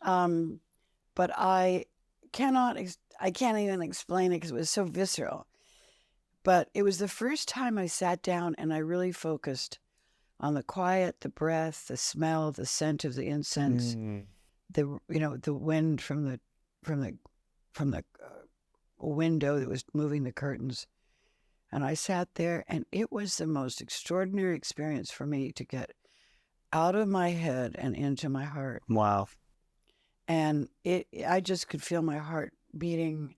But I can't even explain it because it was so visceral. But it was the first time I sat down and I really focused on the quiet, the breath, the smell, the scent of the incense, the wind from the window that was moving the curtains. And I sat there, and it was the most extraordinary experience for me to get out of my head and into my heart. Wow. And I just could feel my heart beating.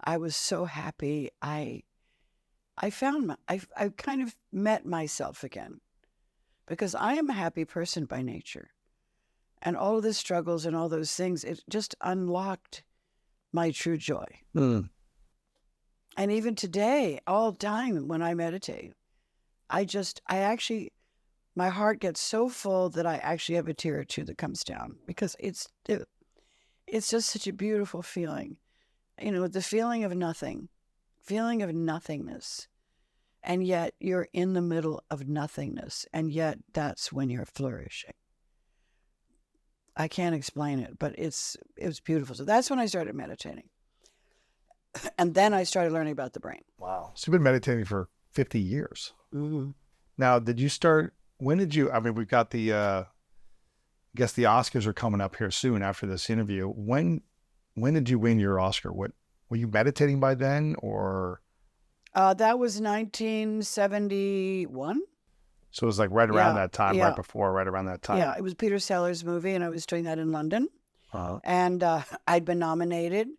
I was so happy. I kind of met myself again, because I am a happy person by nature. And all of the struggles and all those things, it just unlocked my true joy. Mm. And even today, all the time when I meditate, my heart gets so full that I actually have a tear or two that comes down, because it's just such a beautiful feeling. The feeling of nothing, feeling of nothingness. And yet you're in the middle of nothingness. And yet that's when you're flourishing. I can't explain it, but it was beautiful. So that's when I started meditating. And then I started learning about the brain. Wow. So you've been meditating for 50 years. Mm-hmm. Now, when did you, we've got I guess the Oscars are coming up here soon after this interview. When did you win your Oscar? Were you meditating by then, or? That was 1971. So it was like right around that time, yeah. right around that time. Yeah, it was Peter Sellers' movie, and I was doing that in London. Uh-huh. And I'd been nominated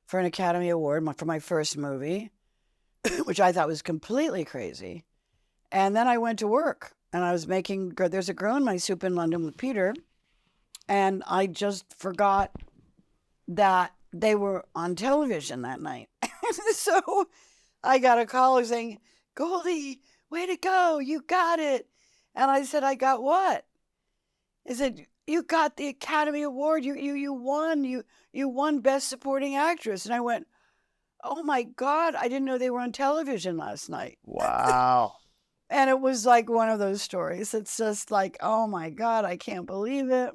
for an Academy Award for my first movie, which I thought was completely crazy. And then I went to work, and I was there's a girl in my soup in London with Peter, and I just forgot that they were on television that night. So I got a call saying, "Goldie, way to go, you got it." And I said, "I got what?" He said, "You got the Academy Award. You won. You won Best Supporting Actress." And I went, "Oh my God, I didn't know they were on television last night." Wow. And it was like one of those stories. It's just like, oh my God, I can't believe it.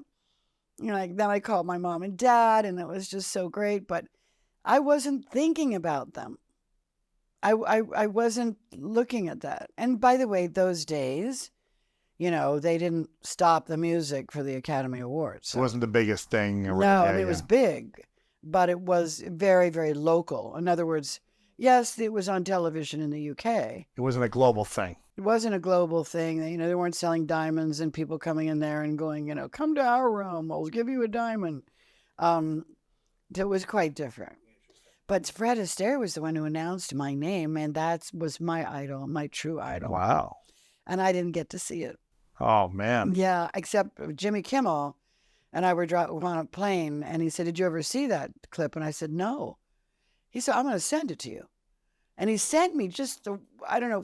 Then I called my mom and dad, and it was just so great. But I wasn't thinking about them. I wasn't looking at that. And by the way, those days, they didn't stop the music for the Academy Awards. So. It wasn't the biggest thing. No, it was big, but it was very, very local. In other words, yes, it was on television in the UK. It wasn't a global thing. It wasn't a global thing. They weren't selling diamonds and people coming in there and going, "Come to our room, we'll give you a diamond." It was quite different. But Fred Astaire was the one who announced my name, and that was my idol, my true idol. Wow. And I didn't get to see it. Oh, man. Yeah, except Jimmy Kimmel and I were on a plane, and he said, "Did you ever see that clip?" And I said, "No." He said, "I'm going to send it to you." And he sent me just, I don't know,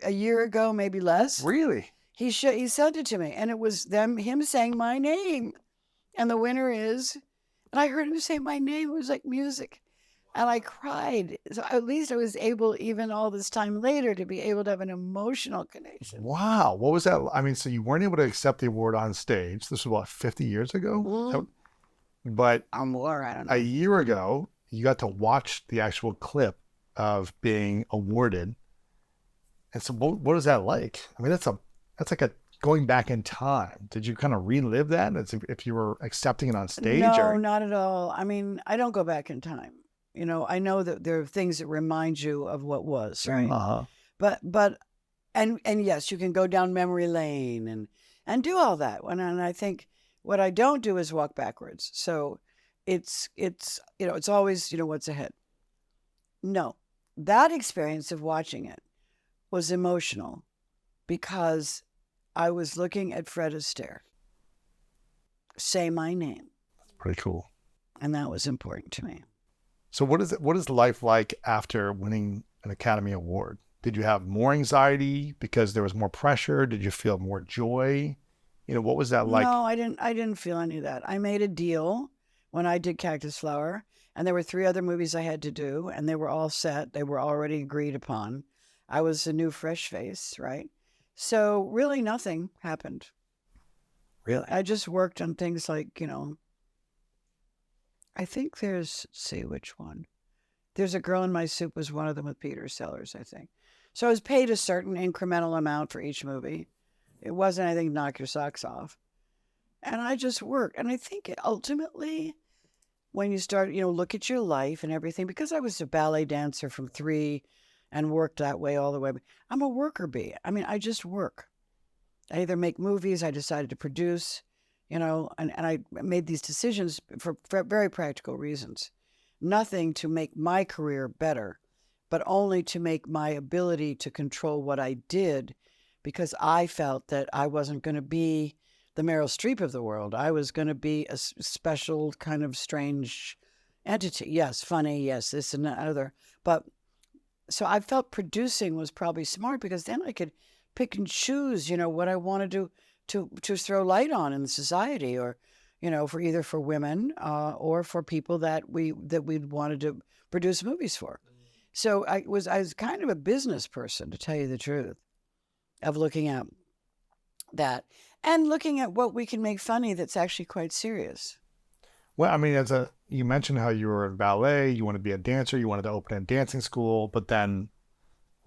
a year ago, maybe less. Really? He sent it to me, and it was him saying my name. And the winner is... And I heard him say my name. It was like music. And I cried. So at least I was able, even all this time later, to be able to have an emotional connection. Wow. What was that? So you weren't able to accept the award on stage. This was, what, 50 years ago? Mm-hmm. But or more, I don't know. A year ago, you got to watch the actual clip of being awarded. And so what is that like? That's like going back in time. Did you kind of relive that if you were accepting it on stage? No, not at all. I don't go back in time. I know that there are things that remind you of what was, right? Uh-huh. But yes, you can go down memory lane and do all that. And I think what I don't do is walk backwards. So it's always, what's ahead. No, that experience of watching it was emotional because I was looking at Fred Astaire say my name. That's pretty cool. And that was important to me. So what is life like after winning an Academy Award? Did you have more anxiety because there was more pressure? Did you feel more joy? What was that like? No, I didn't feel any of that. I made a deal when I did Cactus Flower, and there were 3 other movies I had to do, and they were all set. They were already agreed upon. I was a new fresh face, right? So really nothing happened. Really? I just worked on things like, I think let's see which one. There's A Girl in My Soup was one of them with Peter Sellers, I think. So I was paid a certain incremental amount for each movie. It wasn't anything to knock your socks off. And I just worked. And I think ultimately, when you start, look at your life and everything, because I was a ballet dancer from 3 and worked that way all the way. I'm a worker bee. I mean, I just work. I either make movies, I decided to produce, and I made these decisions for very practical reasons. Nothing to make my career better, but only to make my ability to control what I did, because I felt that I wasn't going to be the Meryl Streep of the world. I was going to be a special kind of strange entity. Yes, funny, yes, this and that other. But so I felt producing was probably smart, because then I could pick and choose, what I wanted to throw light on in society, or, for women or for people that we'd wanted to produce movies for. So I was kind of a business person, to tell you the truth, of looking at that and looking at what we can make funny that's actually quite serious. Well, I mean, you mentioned how you were in ballet, you wanted to be a dancer, you wanted to open a dancing school, but then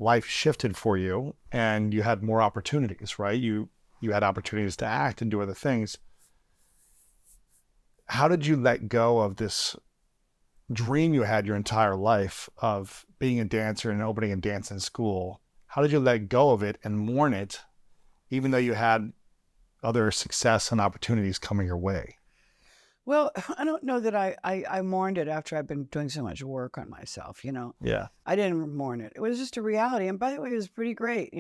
life shifted for you and you had more opportunities, right? You had opportunities to act and do other things. How did you let go of this dream you had your entire life of being a dancer and opening a dancing school? How did you let go of it and mourn it, even though you had other success and opportunities coming your way? Well, I don't know that I mourned it after I've been doing so much work on myself, Yeah. I didn't mourn it. It was just a reality. And by the way, it was pretty great,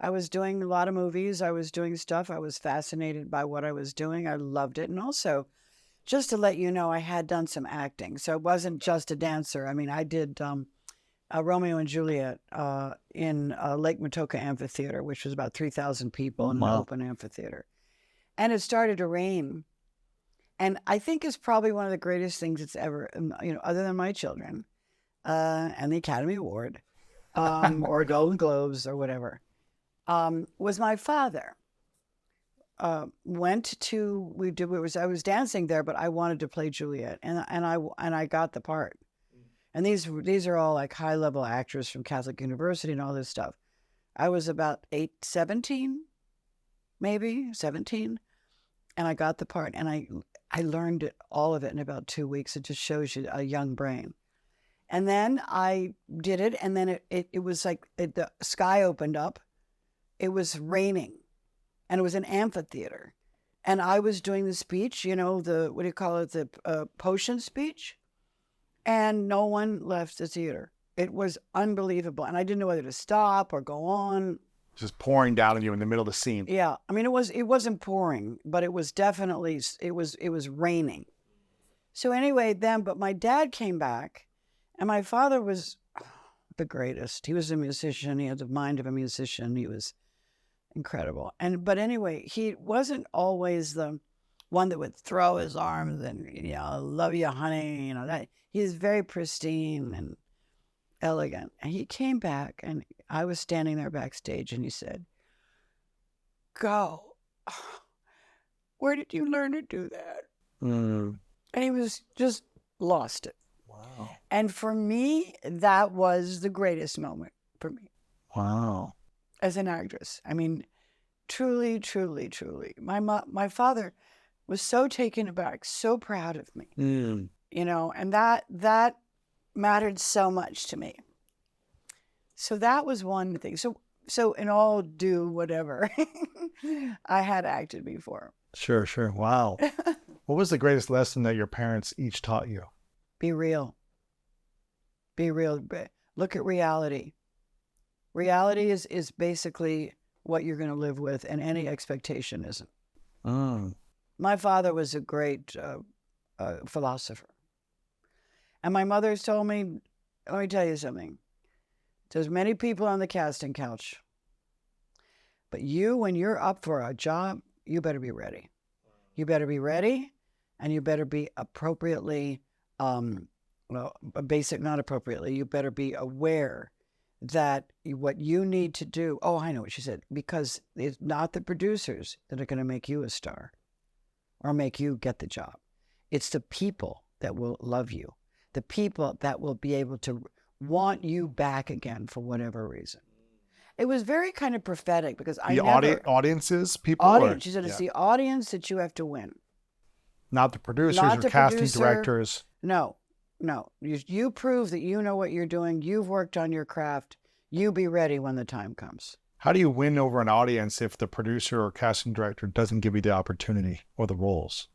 I was doing a lot of movies. I was doing stuff. I was fascinated by what I was doing. I loved it. And also, just to let you know, I had done some acting. So it wasn't just a dancer. I mean, I did Romeo and Juliet in Lake Matoka Amphitheater, which was about 3,000 people in an open amphitheater. And it started to rain. And I think it's probably one of the greatest things that's ever, other than my children and the Academy Award or Golden Globes or whatever, was my father. I was dancing there, but I wanted to play Juliet, and I got the part. And these are all like high level actors from Catholic University and all this stuff. I was about 17, maybe 17, and I got the part, and I learned all of it in about 2 weeks. It just shows you a young brain. And then I did it, and then it was like the sky opened up. It was raining, and it was an amphitheater. And I was doing the speech, the potion speech, and no one left the theater. It was unbelievable. And I didn't know whether to stop or go on. Just pouring down on you in the middle of the scene. Yeah. I mean, it wasn't pouring, but it was definitely, it was raining. So anyway, but my dad came back, and my father was the greatest. He was a musician. He had the mind of a musician. He was incredible. But anyway, he wasn't always the one that would throw his arms and, love you, honey, that. He's very pristine and elegant. And he came back, and I was standing there backstage, and he said, "Go. Where did you learn to do that?" And he was just lost it. Wow. And for me, that was the greatest moment for me. Wow. As an actress. I mean, truly, truly, truly. My father was so taken aback, so proud of me. And that mattered so much to me. So that was one thing. So in all due whatever, I had acted before. Sure. Wow. What was the greatest lesson that your parents each taught you? Be real. Be real. Look at reality. Reality is basically what you're going to live with, and any expectation isn't. My father was a great philosopher. And my mother's told me, let me tell you something. There's many people on the casting couch. But when you're up for a job, you better be ready. You better be ready, and you better be appropriately, not appropriately, you better be aware that what you need to do, I know what she said, because it's not the producers that are going to make you a star or make you get the job. It's the people that will love you, the people that will be able to want you back again for whatever reason. It was very kind of prophetic because I The never audiences, people, audience. or, She said it's yeah, the audience that you have to win, not the producers not or the casting producer. directors. No, no. You prove that you know what you're doing. You've worked on your craft. You be ready when the time comes. How do you win over an audience if the producer or casting director doesn't give you the opportunity or the roles?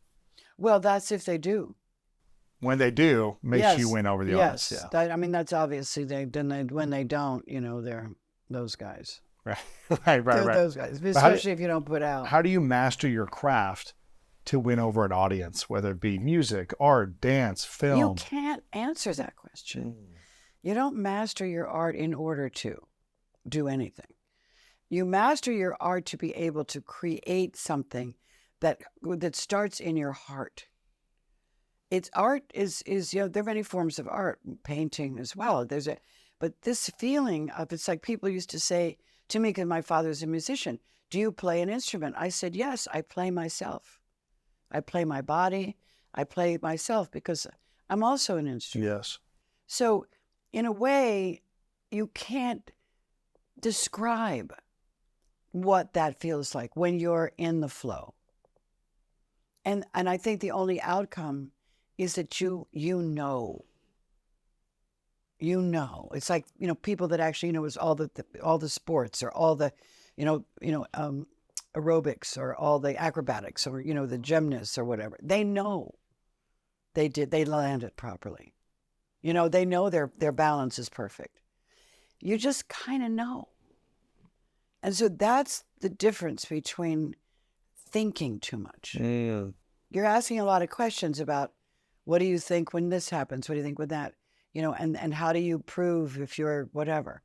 Well, that's if they do. When they do, makes you Yes, win over the yes. audience. I mean, that's obviously when they don't, they're those guys. Yeah. Right. They're Right. those guys, But how do- especially if you don't put out. How do you master your craft to win over an audience, whether it be music, art, dance, film? You can't answer that question. You don't master your art in order to do anything. You master your art to be able to create something that starts in your heart. It's art is there are many forms of art, painting as well. But this feeling of, it's like people used to say to me, because my father's a musician, do you play an instrument? I said, yes, I play myself. I play my body. I play myself because I'm also an instrument. Yes. So in a way, you can't describe what that feels like when you're in the flow. And I think the only outcome is that you know. It's like, people that actually it's all the sports or all the aerobics or all the acrobatics or the gymnasts or whatever. They know they landed properly. They know their balance is perfect. You just kind of know. And so that's the difference between thinking too much. Yeah. You're asking a lot of questions about, what do you think when this happens? What do you think with that? And how do you prove if you're whatever?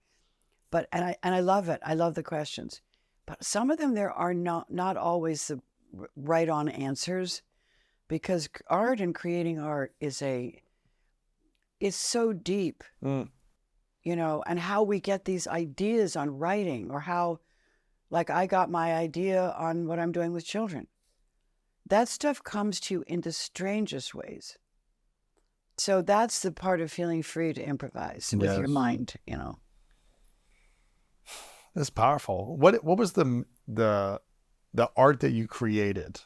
But and I love it. I love the questions. But some of them, there are not always the right on answers, because art and creating art is so deep. And how we get these ideas on writing, or how, like, I got my idea on what I'm doing with children. That stuff comes to you in the strangest ways. So that's the part of feeling free to improvise with your mind, That's powerful. What was the art that you created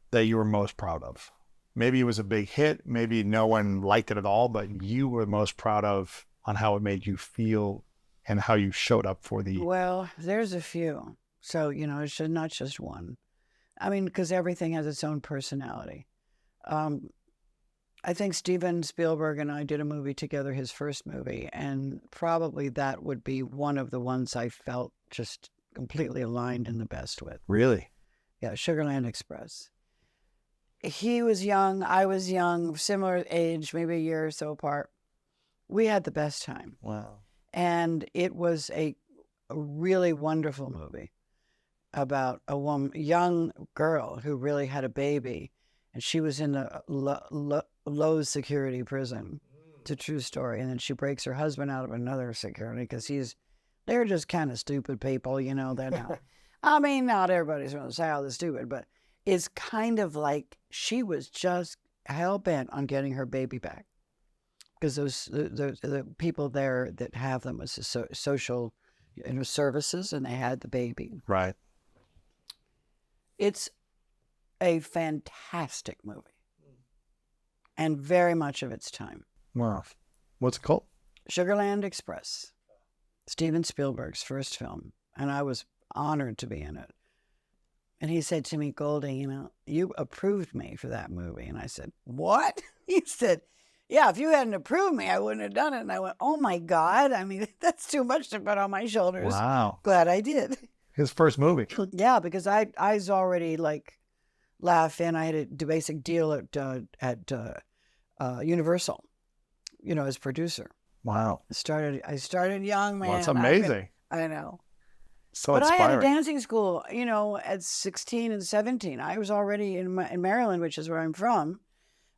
that you were most proud of? Maybe it was a big hit, maybe no one liked it at all, but you were most proud of on how it made you feel and how you showed up for the... Well, there's a few. So, it's not just one. I mean, because everything has its own personality. I think Steven Spielberg and I did a movie together, his first movie, and probably that would be one of the ones I felt just completely aligned and the best with. Really? Yeah, Sugarland Express. He was young, I was young, similar age, maybe a year or so apart. We had the best time. Wow. And it was a really wonderful movie about a young girl who really had a baby, and she was in a low security prison. It's a true story. And then she breaks her husband out of another security because they're just kind of stupid people, they're not. I mean, not everybody's going to say, oh, they're stupid, but it's kind of like she was just hell bent on getting her baby back, because the people there that have them was social services, and they had the baby. Right. It's a fantastic movie, and very much of its time. Wow. What's it called? Sugarland Express, Steven Spielberg's first film, and I was honored to be in it. And he said to me, Goldie, you approved me for that movie. And I said, what? He said, yeah, if you hadn't approved me, I wouldn't have done it. And I went, oh my God, I mean, that's too much to put on my shoulders. Wow. Glad I did. His first movie. Yeah, because I was already like laughing. I had a basic deal at Universal, as producer. Wow. I started young, man. Well, that's amazing. I know. So but inspiring. I had a dancing school, at 16 and 17. I was already in Maryland, which is where I'm from.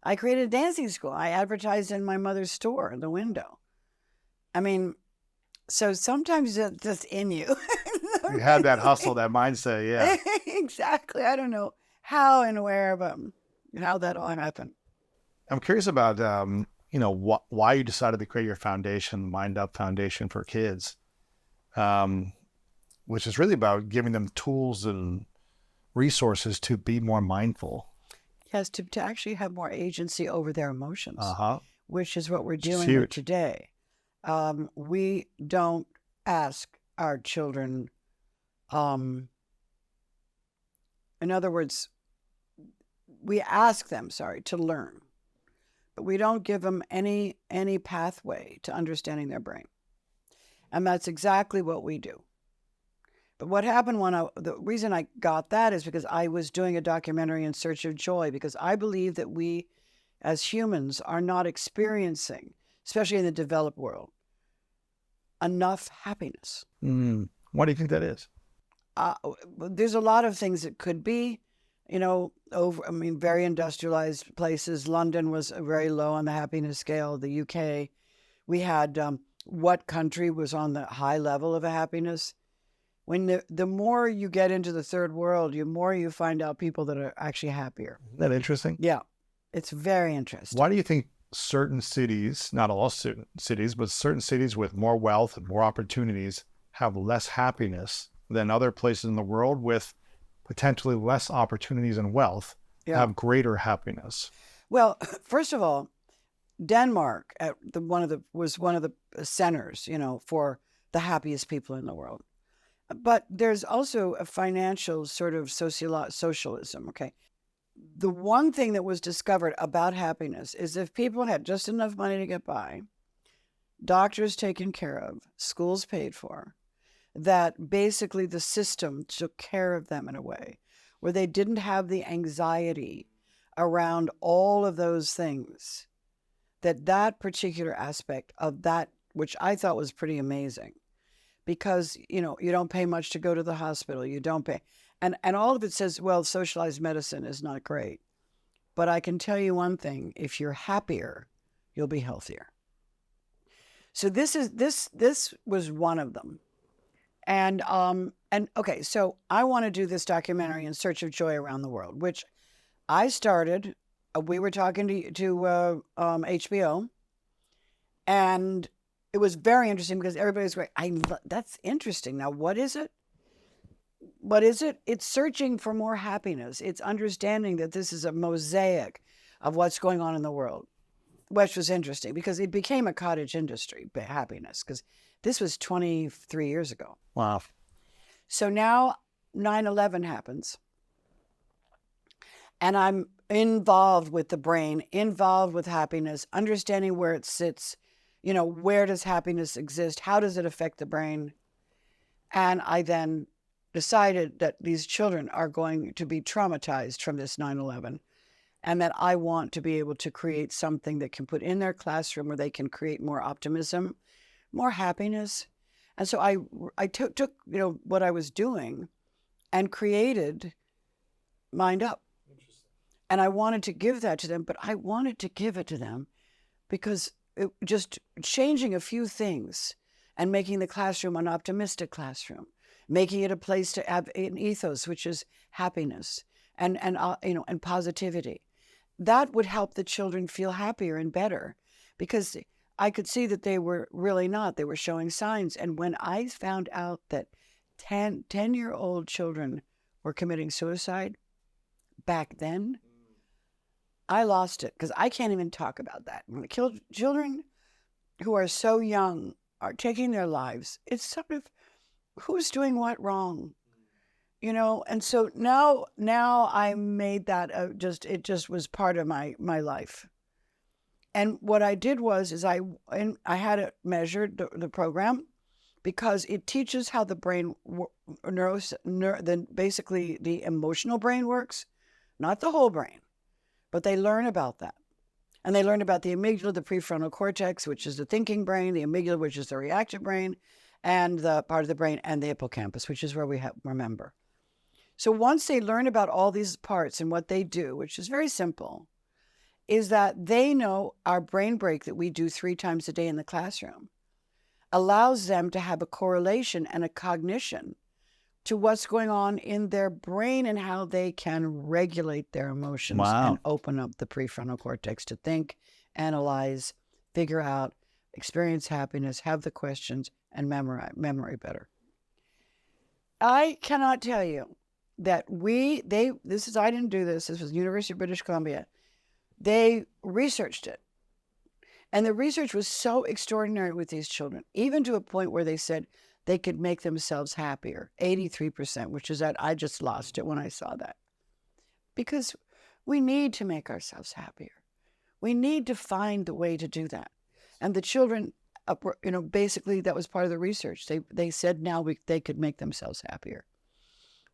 I created a dancing school. I advertised in my mother's store in the window. I mean, so sometimes it's just in you. You had that hustle, that mindset, yeah. Exactly. I don't know how and where, but how that all happened. I'm curious about, why you decided to create your foundation, MindUP Foundation for Kids. which is really about giving them tools and resources to be more mindful. Yes, to actually have more agency over their emotions, which is what we're Which is dealing with huge. today. We don't ask our children, in other words, we ask them, to learn, but we don't give them any pathway to understanding their brain. And that's exactly what we do. But what happened the reason I got that is because I was doing a documentary In Search of Joy, because I believe that we as humans are not experiencing, especially in the developed world, enough happiness. What do you think that is? There's a lot of things it could be, very industrialized places. London was very low on the happiness scale. The UK, we had what country was on the high level of a happiness? When the more you get into the third world, the more you find out people that are actually happier. Isn't that interesting? Yeah, it's very interesting. Why do you think certain cities, not all cities, but certain cities with more wealth and more opportunities have less happiness than other places in the world with potentially less opportunities and wealth have greater happiness? Well, first of all, Denmark was one of the centers, for the happiest people in the world. But there's also a financial sort of socialism, okay? The one thing that was discovered about happiness is if people had just enough money to get by, doctors taken care of, schools paid for, that basically the system took care of them in a way where they didn't have the anxiety around all of those things, that particular aspect of that, which I thought was pretty amazing. Because, you don't pay much to go to the hospital. You don't pay. And all of it says, well, socialized medicine is not great. But I can tell you one thing. If you're happier, you'll be healthier. So this was one of them. And okay, so I want to do this documentary In Search of Joy around the world, which I started. We were talking to HBO, and it was very interesting because everybody's going, that's interesting. Now, what is it? What is it? It's searching for more happiness. It's understanding that this is a mosaic of what's going on in the world, which was interesting because it became a cottage industry, happiness, because this was 23 years ago. Wow. So now 9/11 happens, and I'm involved with the brain, involved with happiness, understanding where it sits. Where does happiness exist? How does it affect the brain? And I then decided that these children are going to be traumatized from this 9/11, and that I want to be able to create something that can put in their classroom where they can create more optimism, more happiness. And so I took what I was doing and created MindUP. And I wanted to give that to them, but I wanted to give it to them because just changing a few things and making the classroom an optimistic classroom, making it a place to have an ethos, which is happiness and positivity. That would help the children feel happier and better, because I could see that they were really not. They were showing signs. And when I found out that 10-year-old children were committing suicide back then, I lost it, because I can't even talk about that. When the children who are so young are taking their lives, it's sort of who's doing what wrong, And so now I made that it just was part of my life. And what I did was I had it measured, the program, because it teaches how the brain, basically the emotional brain works, not the whole brain. But they learn about that. And they learn about the amygdala, the prefrontal cortex, which is the thinking brain, the amygdala, which is the reactive brain, and the part of the brain, and the hippocampus, which is where we remember. So once they learn about all these parts and what they do, which is very simple, is that they know our brain break that we do 3 times a day in the classroom allows them to have a correlation and a cognition to what's going on in their brain and how they can regulate their emotions and open up the prefrontal cortex to think, analyze, figure out, experience happiness, have the questions, and memory better. I cannot tell you that I didn't do this. This was University of British Columbia. They researched it. And the research was so extraordinary with these children, even to a point where they said they could make themselves happier, 83%, which is that I just lost it when I saw that. Because we need to make ourselves happier. We need to find the way to do that. And the children, basically that was part of the research. They said now they could make themselves happier.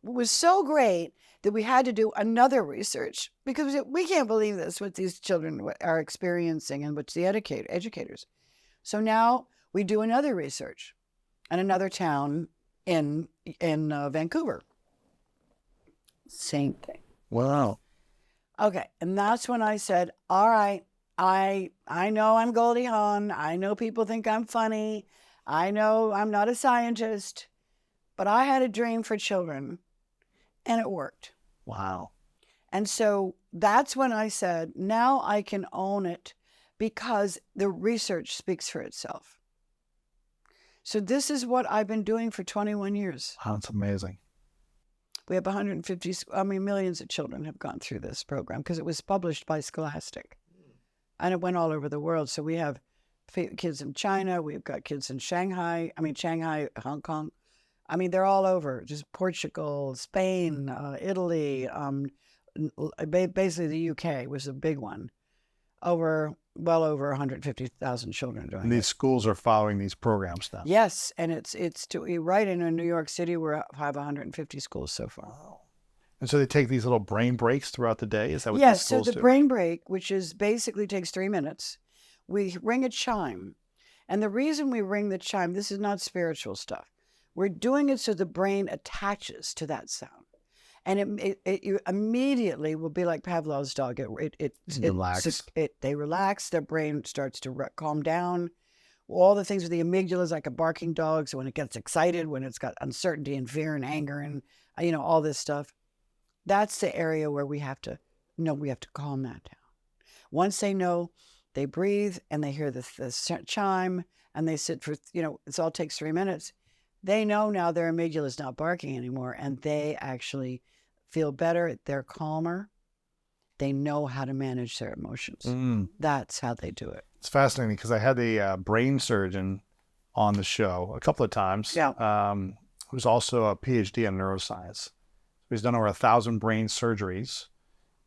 It was so great that we had to do another research because we can't believe this, what these children are experiencing and what's the educators. So now we do another research in another town in Vancouver. Same thing. Wow. Okay, and that's when I said, all right, I know I'm Goldie Hawn. I know people think I'm funny. I know I'm not a scientist, but I had a dream for children, and it worked. Wow. And so that's when I said, now I can own it because the research speaks for itself. So this is what I've been doing for 21 years. Wow, that's amazing. We have millions of children have gone through this program because it was published by Scholastic. And it went all over the world. So we have kids in China. We've got kids in Shanghai, Hong Kong. They're all over, just Portugal, Spain, Italy, basically the UK was a big one. Well over 150,000 children doing And these it. schools are following these programs now. Yes, and it's right in New York City. We have 150 schools so far. Wow. And so they take these little brain breaks throughout the day? Is that what Yes, these so schools the do? brain break, which is basically takes 3 minutes, we ring a chime. And the reason we ring the chime, this is not spiritual stuff. We're doing it so the brain attaches to that sound. And you immediately will be like Pavlov's dog. Relax. They relax, their brain starts to calm down. All the things with the amygdala is like a barking dog. So when it gets excited, when it's got uncertainty and fear and anger and, all this stuff, that's the area where we have to calm that down. Once they know, they breathe and they hear the chime and they sit for, it all takes 3 minutes. They know now their amygdala is not barking anymore and they actually feel better. They're calmer. They know how to manage their emotions. That's how they do it. It's fascinating because I had a brain surgeon on the show a couple of times. Yeah. Who's also a PhD in neuroscience. He's done over 1,000 brain surgeries,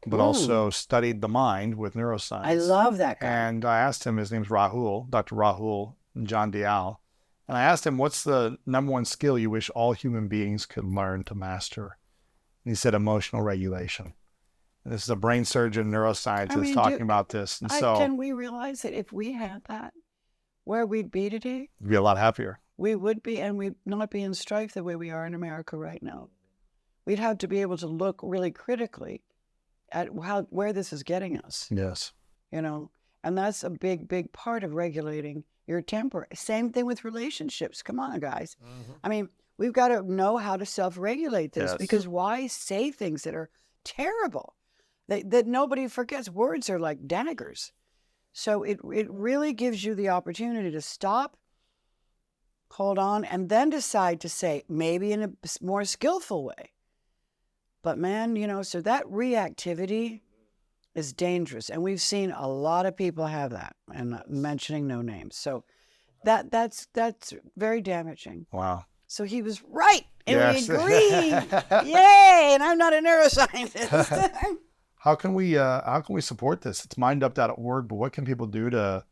but also studied the mind with neuroscience. I love that guy. And I asked him, his name's Rahul, Dr. Rahul John Dial. And I asked him, what's the number one skill you wish all human beings could learn to master? And he said, emotional regulation. And this is a brain surgeon, neuroscientist talking about this. And so can we realize that if we had that, where we'd be today? we'd be a lot happier. We would be, and we'd not be in strife the way we are in America right now. We'd have to be able to look really critically at where this is getting us. Yes. And that's a big, big part of regulating your temper. Same thing with relationships. Come on, guys. We've got to know how to self-regulate this because why say things that are terrible, that nobody forgets? Words are like daggers. So it really gives you the opportunity to stop, hold on, and then decide to say, maybe in a more skillful way. But man, so that reactivity is dangerous. And we've seen a lot of people have that, and not mentioning no names. So that's very damaging. Wow. So he was right, and Yes. we agreed. Yay! And I'm not a neuroscientist. How can we support this? It's mindup.org, but what can people do to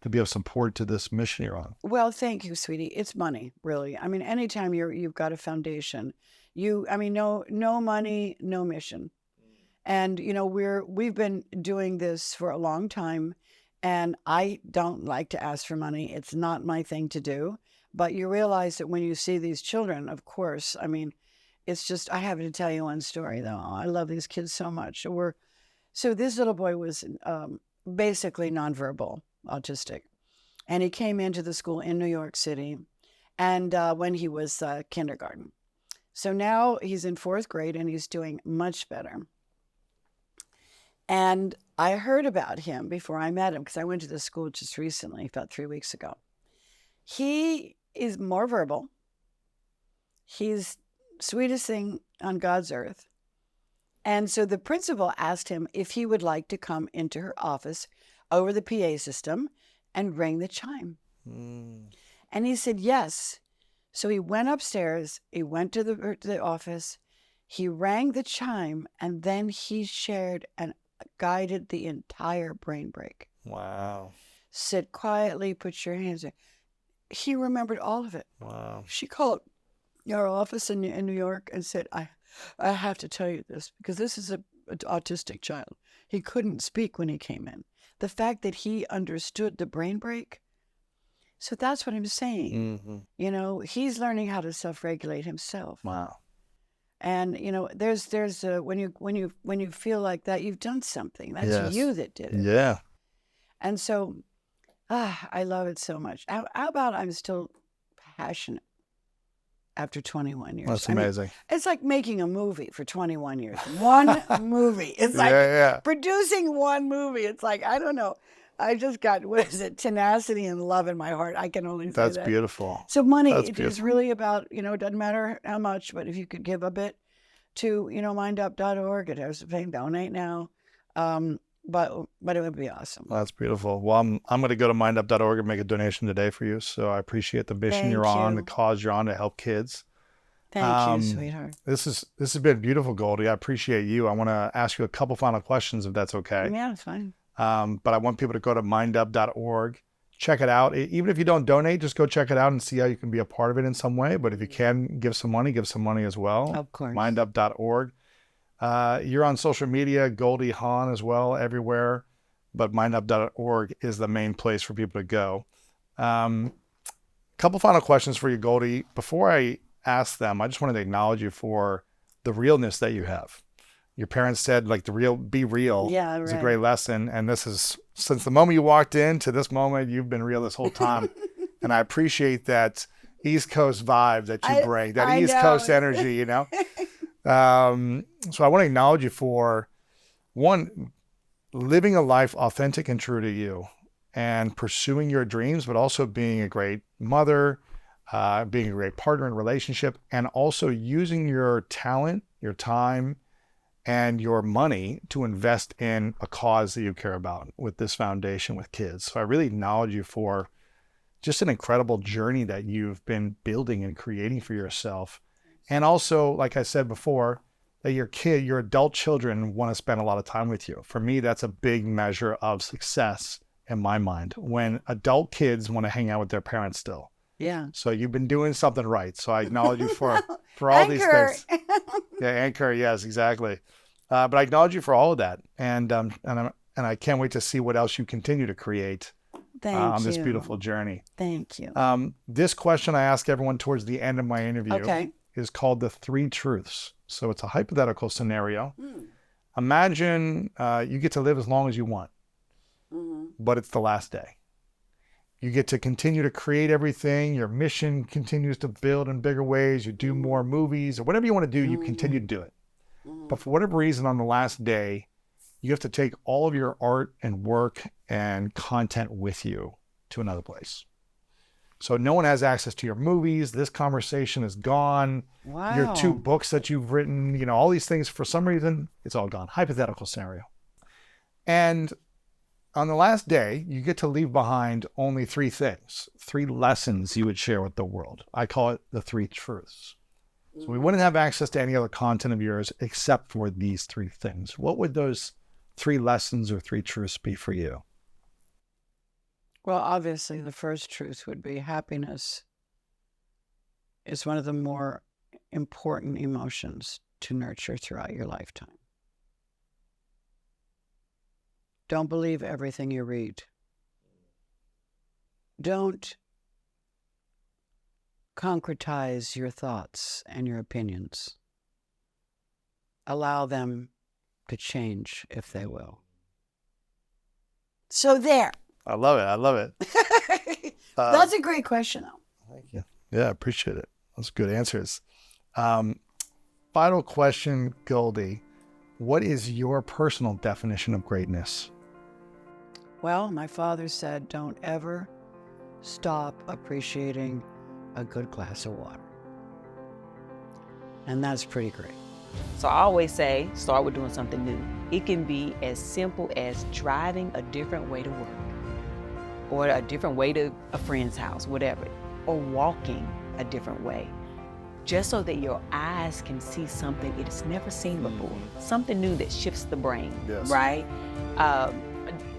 be of support to this mission you're on? Well, thank you, sweetie. It's money, really. Anytime you've got a foundation, no money, no mission. And we've been doing this for a long time, and I don't like to ask for money. It's not my thing to do. But you realize that when you see these children, of course, it's just, I have to tell you one story though. I love these kids so much. So this little boy was basically nonverbal, autistic. And he came into the school in New York City and when he was kindergarten. So now he's in 4th grade and he's doing much better. And I heard about him before I met him because I went to the school just recently, about 3 weeks ago. He He's more verbal. He's sweetest thing on God's earth. And so the principal asked him if he would like to come into her office over the PA system and ring the chime. And he said yes. So he went upstairs, he went to the office, he rang the chime, and then he shared and guided the entire brain break. Wow. Sit quietly, put your hands there. He remembered all of it. Wow. She called our office in New York and said, I have to tell you this, because this is an autistic child. He couldn't speak when he came in. The fact that he understood the brain break. So that's what I'm saying. You know, he's learning how to self-regulate himself. Wow. And you know, there's when you feel like that, you've done something. That's you that did it. Yeah. And so, I love it so much. How about I'm still passionate after 21 years? That's amazing. It's like making a movie for 21 years. One movie. It's like producing one movie. It's like, I don't know. I just got, what is it, tenacity and love in my heart. I can only say That's that. beautiful. So money, it is really about, you know, it doesn't matter how much, but if you could give a bit to, you know, mindup.org, it has a thing, donate now. But it would be awesome. That's beautiful. Well, I'm going to go to mindup.org and make a donation today for you. So I appreciate the mission you're on, the cause you're on to help kids. Thank you, sweetheart. This has been beautiful, Goldie. I appreciate you. I want to ask you a couple final questions, if that's okay. Yeah, it's fine. But I want people to go to mindup.org, check it out. Even if you don't donate, just go check it out and see how you can be a part of it in some way. But if you can give some money as well. Of course. Mindup.org. You're on social media, Goldie Hawn as well, everywhere. But mindup.org is the main place for people to go. Couple final questions for you, Goldie. Before I ask them, I just wanted to acknowledge you for the realness that you have. Your parents said, like, be real. Yeah, It's a great lesson. And this is, since the moment you walked in to this moment, you've been real this whole time. And I appreciate that East Coast vibe that you bring, that East Coast energy, you know? So I want to acknowledge you for, one, living a life authentic and true to you and pursuing your dreams, but also being a great mother, being a great partner in a relationship, and also using your talent, your time, and your money to invest in a cause that you care about with this foundation with kids. So I really acknowledge you for just an incredible journey that you've been building and creating for yourself. And also, like I said before, that your adult children want to spend a lot of time with you. For me, that's a big measure of success in my mind, when adult kids want to hang out with their parents still. Yeah. So you've been doing something right. So I acknowledge you for all these things. Yeah, anchor. Yes, exactly. But I acknowledge you for all of that. And I can't wait to see what else you continue to create on this beautiful journey. Thank you. This question I ask everyone towards the end of my interview is called the 3 truths. So it's a hypothetical scenario. Imagine you get to live as long as you want, but it's the last day. You get to continue to create everything. Your mission continues to build in bigger ways. You do more movies or whatever you want to do, you continue to do it. But for whatever reason, on the last day, you have to take all of your art and work and content with you to another place. So no one has access to your movies. This conversation is gone. Wow. Your 2 books that you've written, you know, all these things, for some reason, it's all gone. Hypothetical scenario. And on the last day, you get to leave behind only 3 things, 3 lessons you would share with the world. I call it the 3 truths. So we wouldn't have access to any other content of yours except for these 3 things. What would those 3 lessons or 3 truths be for you? Well, obviously, the first truth would be happiness is one of the more important emotions to nurture throughout your lifetime. Don't believe everything you read. Don't concretize your thoughts and your opinions. Allow them to change if they will. So there. I love it. I love it. That's a great question, though. Thank you. Yeah, I appreciate it. Those good answers. Final question, Goldie. What is your personal definition of greatness? Well, my father said, don't ever stop appreciating a good glass of water. And that's pretty great. So I always say, start with doing something new. It can be as simple as driving a different way to work, or a different way to a friend's house, whatever, or walking a different way, just so that your eyes can see something it has never seen before, something new that shifts the brain, Yes. right?